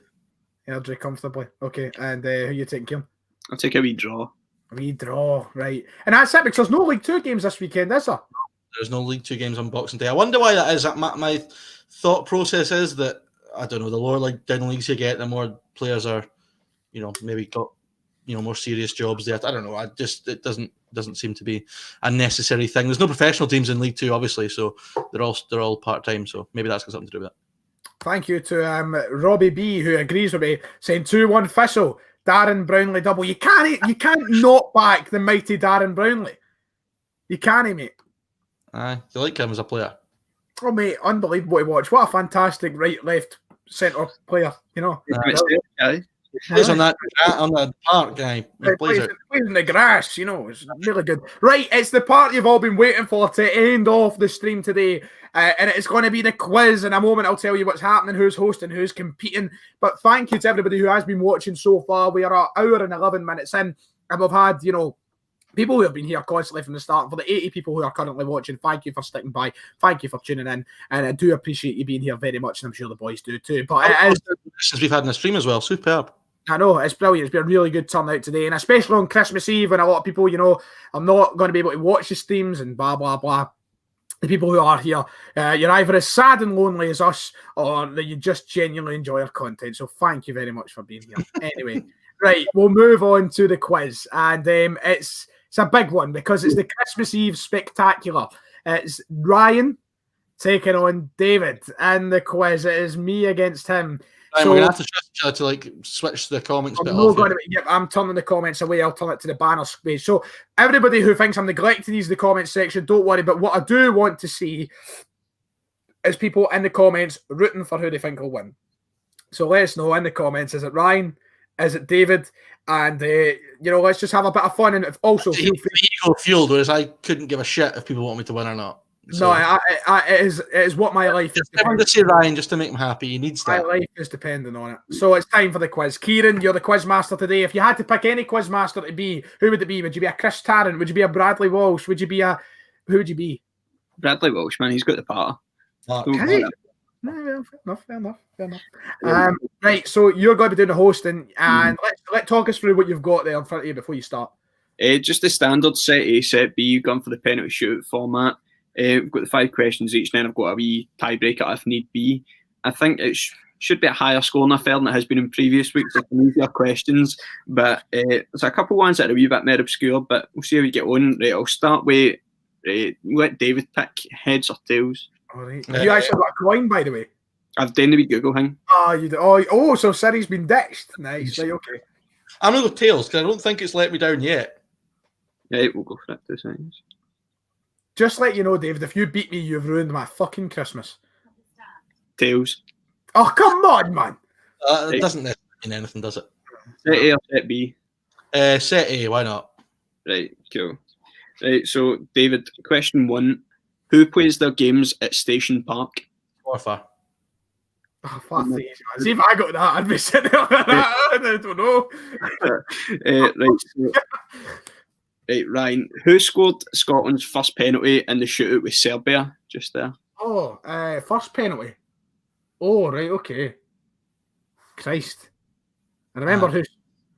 Airdrie comfortably. Okay, and who you taking, Kim? I'll take a wee draw. A wee draw, right? And that's it because there's no League Two games this weekend, is there? There's no League Two games on Boxing Day. I wonder why that is. My thought process is that I don't know. The lower down leagues you get, the more players are, maybe got, more serious jobs there. I don't know. It doesn't seem to be a necessary thing. There's no professional teams in League Two, obviously, so they're all part time. So maybe that's got something to do with it. Thank you to Robbie B, who agrees with me, saying 2-1 Thistle. Darren Brownlee double. You can't not back the mighty Darren Brownlee. You can't, mate. Aye, you like him as a player. Oh, mate, unbelievable to watch. What a fantastic right, left, centre player, Plays on the park guy. Plays in the grass, it's really good. Right, it's the part you've all been waiting for to end off the stream today. And it's going to be the quiz. In a moment, I'll tell you what's happening, who's hosting, who's competing. But thank you to everybody who has been watching so far. We are an hour and 11 minutes in, and we've had, people who have been here constantly from the start. For the 80 people who are currently watching, thank you for sticking by. Thank you for tuning in. And I do appreciate you being here very much, and I'm sure the boys do too. But it is... Since we've had in the stream as well, superb. I know, it's brilliant. It's been a really good turnout today. And especially on Christmas Eve, when a lot of people, are not going to be able to watch the streams and blah, blah, blah. The people who are here, you're either as sad and lonely as us, or that you just genuinely enjoy our content. So thank you very much for being here. Anyway, right, we'll move on to the quiz. And it's a big one because it's the Christmas Eve spectacular. It's Ryan taking on David in the quiz. It is me against him. So, we're going to have to trust each other to switch the comments bit off. I'm turning the comments away. I'll turn it to the banner space. So everybody who thinks I'm neglecting these in the comments section, don't worry. But what I do want to see is people in the comments rooting for who they think will win. So let us know in the comments. Is it Ryan? Is it David? And, let's just have a bit of fun. And also... The ego fueled, whereas I couldn't give a shit if people want me to win or not. So, no, it is what my life is. I want to say Ryan just to make him happy. He needs that. My life is dependent on it. So it's time for the quiz. Kieran, you're the quiz master today. If you had to pick any quiz master to be, who would it be? Would you be a Chris Tarrant? Would you be a Bradley Walsh? Who would you be? Bradley Walsh, man. He's got the power. Fair enough. Right, so you're going to be doing the hosting, and let's talk us through what you've got there in front of you before you start. Just the standard set A, set B. You've gone for the penalty shootout format. We've got the 5 questions each, and then I've got a wee tiebreaker if need be. I think it should be a higher score than than it has been in previous weeks. There's some easier questions, but there's a couple ones that are a wee bit more obscure, but we'll see how we get on. Right, I'll start with, let David pick heads or tails. All right. You actually got a coin, by the way? I've done the wee Google thing. Oh, you do. Oh, so Siri's been ditched. Nice, right, okay. I'm going to go tails, because I don't think it's let me down yet. Right, we'll go for it 2 seconds. Just let you know, David, if you beat me, you've ruined my fucking Christmas. Tails. Oh, come on, man. It doesn't necessarily mean anything, does it? Set A or set B? Set A, why not? Right, cool. Right, so, David, question 1. Who plays their games at Station Park? Forfar. Oh, fuck these, man. See if I got that, I'd be sitting there like that. I don't know. Right, so... Right, Ryan, who scored Scotland's first penalty in the shootout with Serbia? Just there. Oh, first penalty. Oh, right, okay. Christ. I remember who.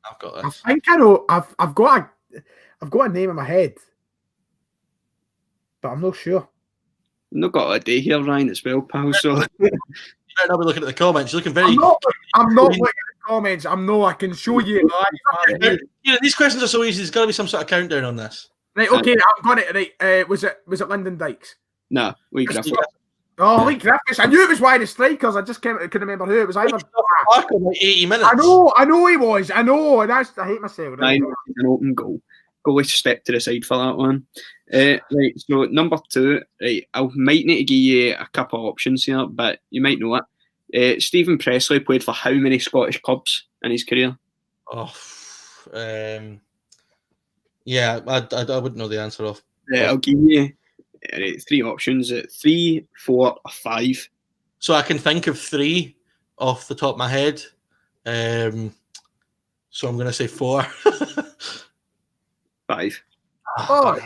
I've got this. I think I know. I've got a name in my head, but I'm not sure. I've not got a day here, Ryan, as well, pal. So you might not be looking at the comments. You're looking very. I'm not looking at the comments. I can show you. These questions are so easy. There's got to be some sort of countdown on this. Right. Okay. I've got it. Right. Was it Lyndon Dykes? No, we Griffiths. Oh, Lee Griffiths. I knew it was one of the strikers. I just couldn't remember who. It was either. Park in like 80 minutes. I know he was. I know. And I hate myself. Right? An open goal. Goalie step to the side for that one. Right, so number 2, right, I might need to give you a couple of options here, but you might know it. Stephen Presley played for how many Scottish clubs in his career? Oh, yeah, I wouldn't know the answer of. I'll give you 3 options: 3, 4, or 5. So I can think of 3 off the top of my head. So I'm going to say 4. 5. Oh,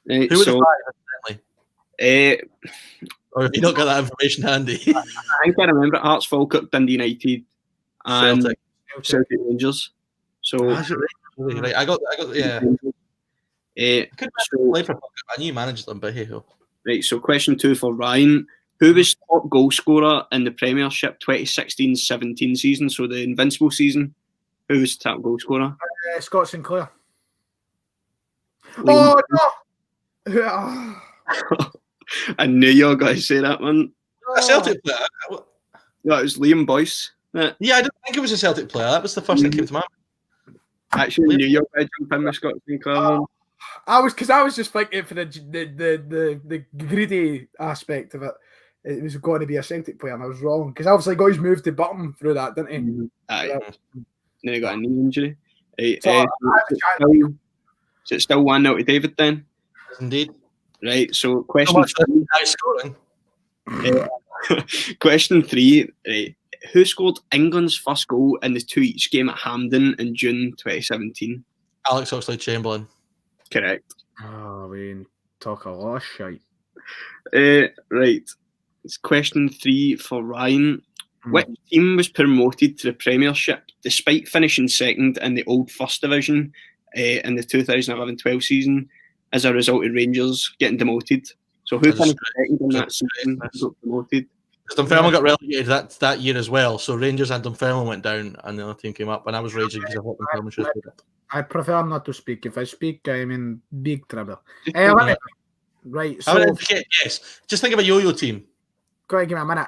Right, who was so, 5? Or have you not got that information handy? I think I remember Hearts, Falkirk, Dundee United, and Celtic Rangers. So right. I got yeah. I couldn't play for Falkirk. I knew he managed them, but hey ho. Right, so question 2 for Ryan. Who was top goal scorer in the Premiership 2016-17 season, so the Invincible season? Who was the top goal scorer? Scott Sinclair. Oh, no! I knew you were going to say that one. A Celtic player? No, it was Liam Boyce. Yeah, I didn't think it was a Celtic player. That was the first thing that came to mind. Actually, New York I jump in with Scott Sinclair. I was just thinking for the greedy aspect of it. It was going to be a Celtic player, and I was wrong because obviously guys moved to Bottom through that, didn't he? Aye. Then he got a knee injury. Right, So it's still 1-0 to David then. Indeed. Right. So question high scoring. 3. Question 3. Right. Who scored England's first goal in the 2-each game at Hampden in June 2017? Alex Oxlade-Chamberlain. Correct. Oh, we talk a lot of shite. Right. It's question 3 for Ryan. Which team was promoted to the Premiership despite finishing second in the old First Division in the 2011-12 season as a result of Rangers getting demoted? So who finished second in that season and got promoted? Dunfermline got relegated that year as well. So Rangers and Dunfermline went down and the other team came up, and I was raging because I thought Dunfermline should have played it. I prefer not to speak. If I speak, I'm in big trouble. Right. So yes. Just think of a yo-yo team. Go ahead, give me a minute.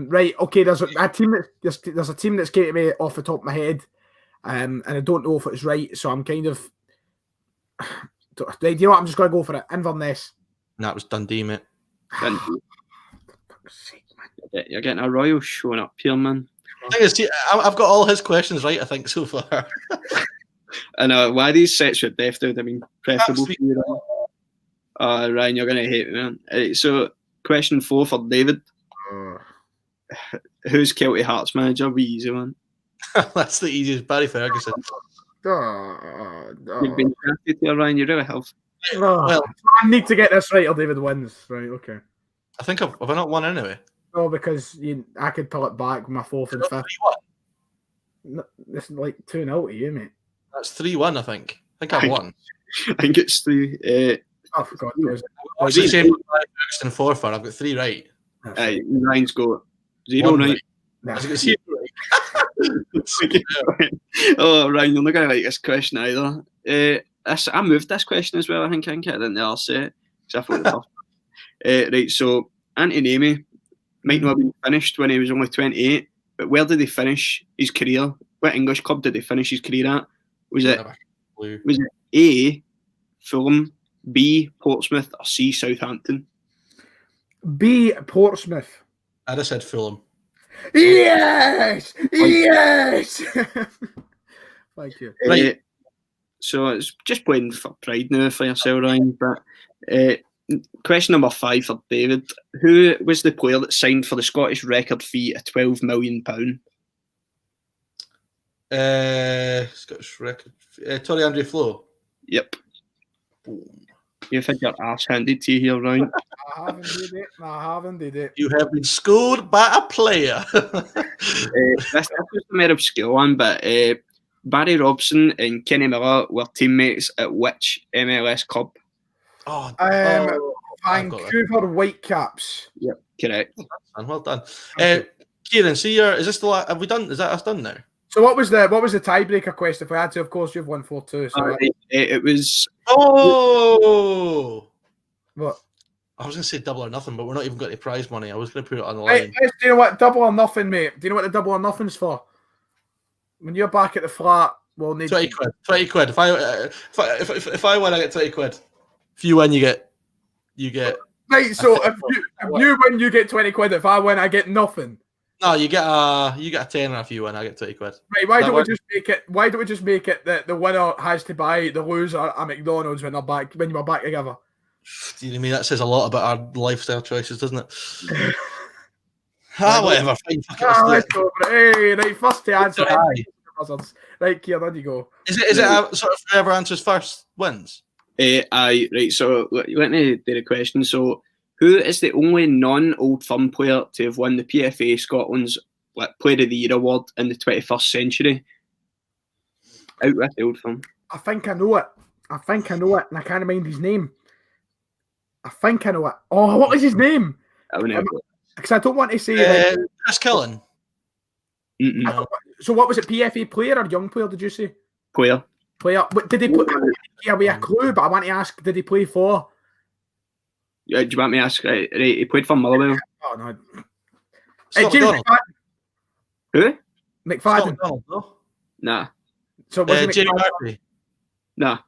Right, okay. There's a team that's came to me off the top of my head, and I don't know if it's right. So I'm kind of. Right, you know what? I'm just going to go for it. Inverness. That was Dundee, mate. Dundee. You're getting a royal showing up here, man. I've got all his questions right, I think, so far. And why these sets with Deft would have been preferable for you. Ryan, you're going to hate me, man. So, question 4 for David. Who's Celtic Hearts manager? Be easy one. That's the easiest. Barry Ferguson. You've been drafted here, Ryan. You really have. Well, I need to get this right or David wins. Right, okay. I think have I not won anyway? No, because I could pull it back with my 4th and 5th. No, it's like 2-0 to you, mate. That's 3-1, I think. I think I've won. I think it's 3. I forgot. What's the same with and 4 for? I've got 3 right. Ryan's got 0 right. I got 0 right. Oh, Ryan, you're not going to like this question either. I moved this question as well. I think I didn't know say it. Right, so Anthony Amy might not have been finished when he was only 28, but where did he finish his career? What English club did he finish his career at? Was it A, Fulham, B, Portsmouth, or C, Southampton? B, Portsmouth. I'd have said Fulham. Yes! Yes! Thank you. Right. So it's just playing for pride now for yourself, Ryan. But question number 5 for David. Who was the player that signed for the Scottish record fee of £12 million? Scottish record. Torrey Andre Flo. Yep. Boom. You've had your arse handed to you here, Ryan. I haven't did it. You have been schooled by a player. This was the more obscure one, but Barry Robson and Kenny Miller were teammates at which MLS club? Vancouver Whitecaps. Yep, correct. Well done. Kieran, see is this the have we done? Is that us done now? So what was the tiebreaker question? If we had to, of course, you've won 4-2. So it was. Oh, what? I was going to say double or nothing, but we're not even got any prize money. I was going to put it on the line. Do you know what double or nothing, mate? Do you know what the double or nothing's for? When you're back at the flat, we'll need 20 quid. 20 quid. If I win, I get 20 quid. If you win, you get. Right. So if you win, you get 20 quid. If I win, I get nothing. No, you get a tenner if you win. I get 20 quid. Right. Why don't we just make it that the winner has to buy the loser a McDonald's when you're back together? Do you know what I mean? That says a lot about our lifestyle choices, doesn't it? Whatever. Fine. Let's go for it. Hey, right. First to answer. Right, Kieran, on you go. Is it a sort of whoever answers first wins? Aye, right. So let me do the question. So, who is the only non-Old Firm player to have won the PFA Scotland's Player of the Year award in the 21st century? Out with the Old Firm. I think I know it, and I can't mind his name. I think I know it. Oh, what was his name? Because I don't want to say Chris Killen. So what was it? PFA player or young player? Did you say player? But did he put away a clue? But I want to ask, did he play for? Do you want me to ask? Right, he played for Motherwell. Oh no. James McFadden. Who? McFadden. No. Nah. So was Jerry Murphy. Nah.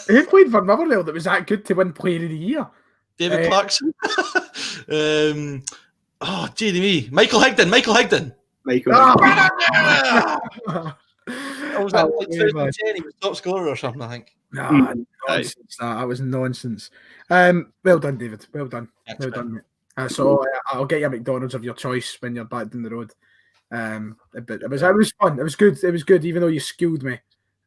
Who played for Motherwell that was that good to win Player of the Year? David Clarkson. GDM. Michael Higdon. I was like 2010. He was top scorer or something, I think. Nonsense. That was nonsense. Well done, David. Well done. Well done. So I'll get you a McDonald's of your choice when you're back down the road. But it was fun. It was good. It was good, even though you schooled me.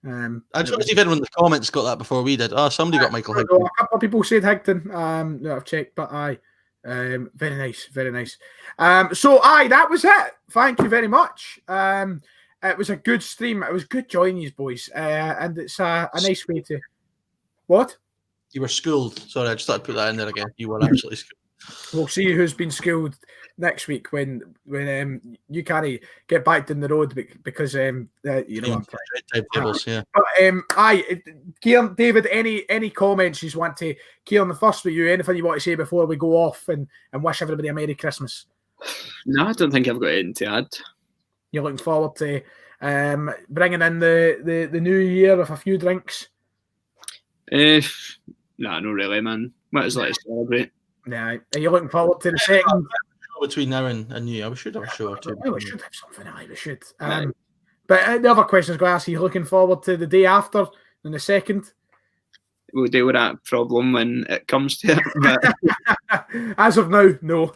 I just want to see if anyone in the comments got that before we did. Somebody got Michael Higdon. A couple of people said Higdon. No, I've checked, but aye. Very nice, very nice. That was it. Thank you very much. It was a good stream. It was good joining you boys, and it's a nice way to. What? You were schooled. Sorry, I just thought I'd put that in there again. You were absolutely schooled. We'll see who's been schooled next week when you can't get back down the road because tables, yeah. But Kieran, David, any comments you want to? Kieran, the first with you. Anything you want to say before we go off and wish everybody a Merry Christmas? No, I don't think I've got anything to add. You're looking forward to bringing in the new year with a few drinks? Nah, not really, man. Might as well let us celebrate. Yeah, are you looking forward to the second? Between now and New Year, we should have a show or two. Well, we should have something. We should. But the other question is going to ask: are you looking forward to the day after and the second? We'll deal with that problem when it comes to it. But... As of now, no.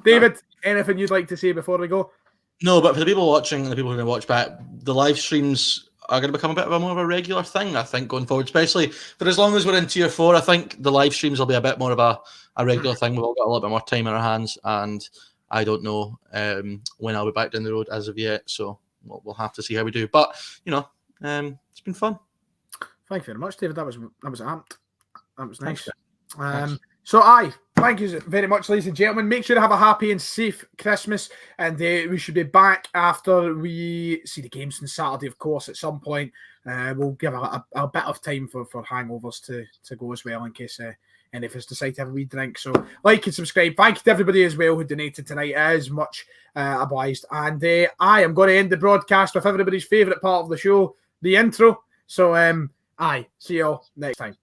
David, anything you'd like to say before we go? No, but for the people watching and the people who are going to watch back, the live streams are going to become a bit of a more of a regular thing, I think, going forward, especially for as long as we're in Tier 4. I think the live streams will be a bit more of a regular thing. We've all got a little bit more time in our hands, and I don't know when I'll be back down the road as of yet, so we'll have to see how we do. But, it's been fun. Thank you very much, David. That was amped. That was nice. Thank you very much, ladies and gentlemen. Make sure to have a happy and safe Christmas, and we should be back after we see the games on Saturday, of course, at some point. We'll give a bit of time for hangovers to go as well, in case any of us decide to have a wee drink. So like and subscribe. Thank you to everybody as well who donated tonight. It is much obliged. And I am going to end the broadcast with everybody's favourite part of the show, the intro. So see you all next time.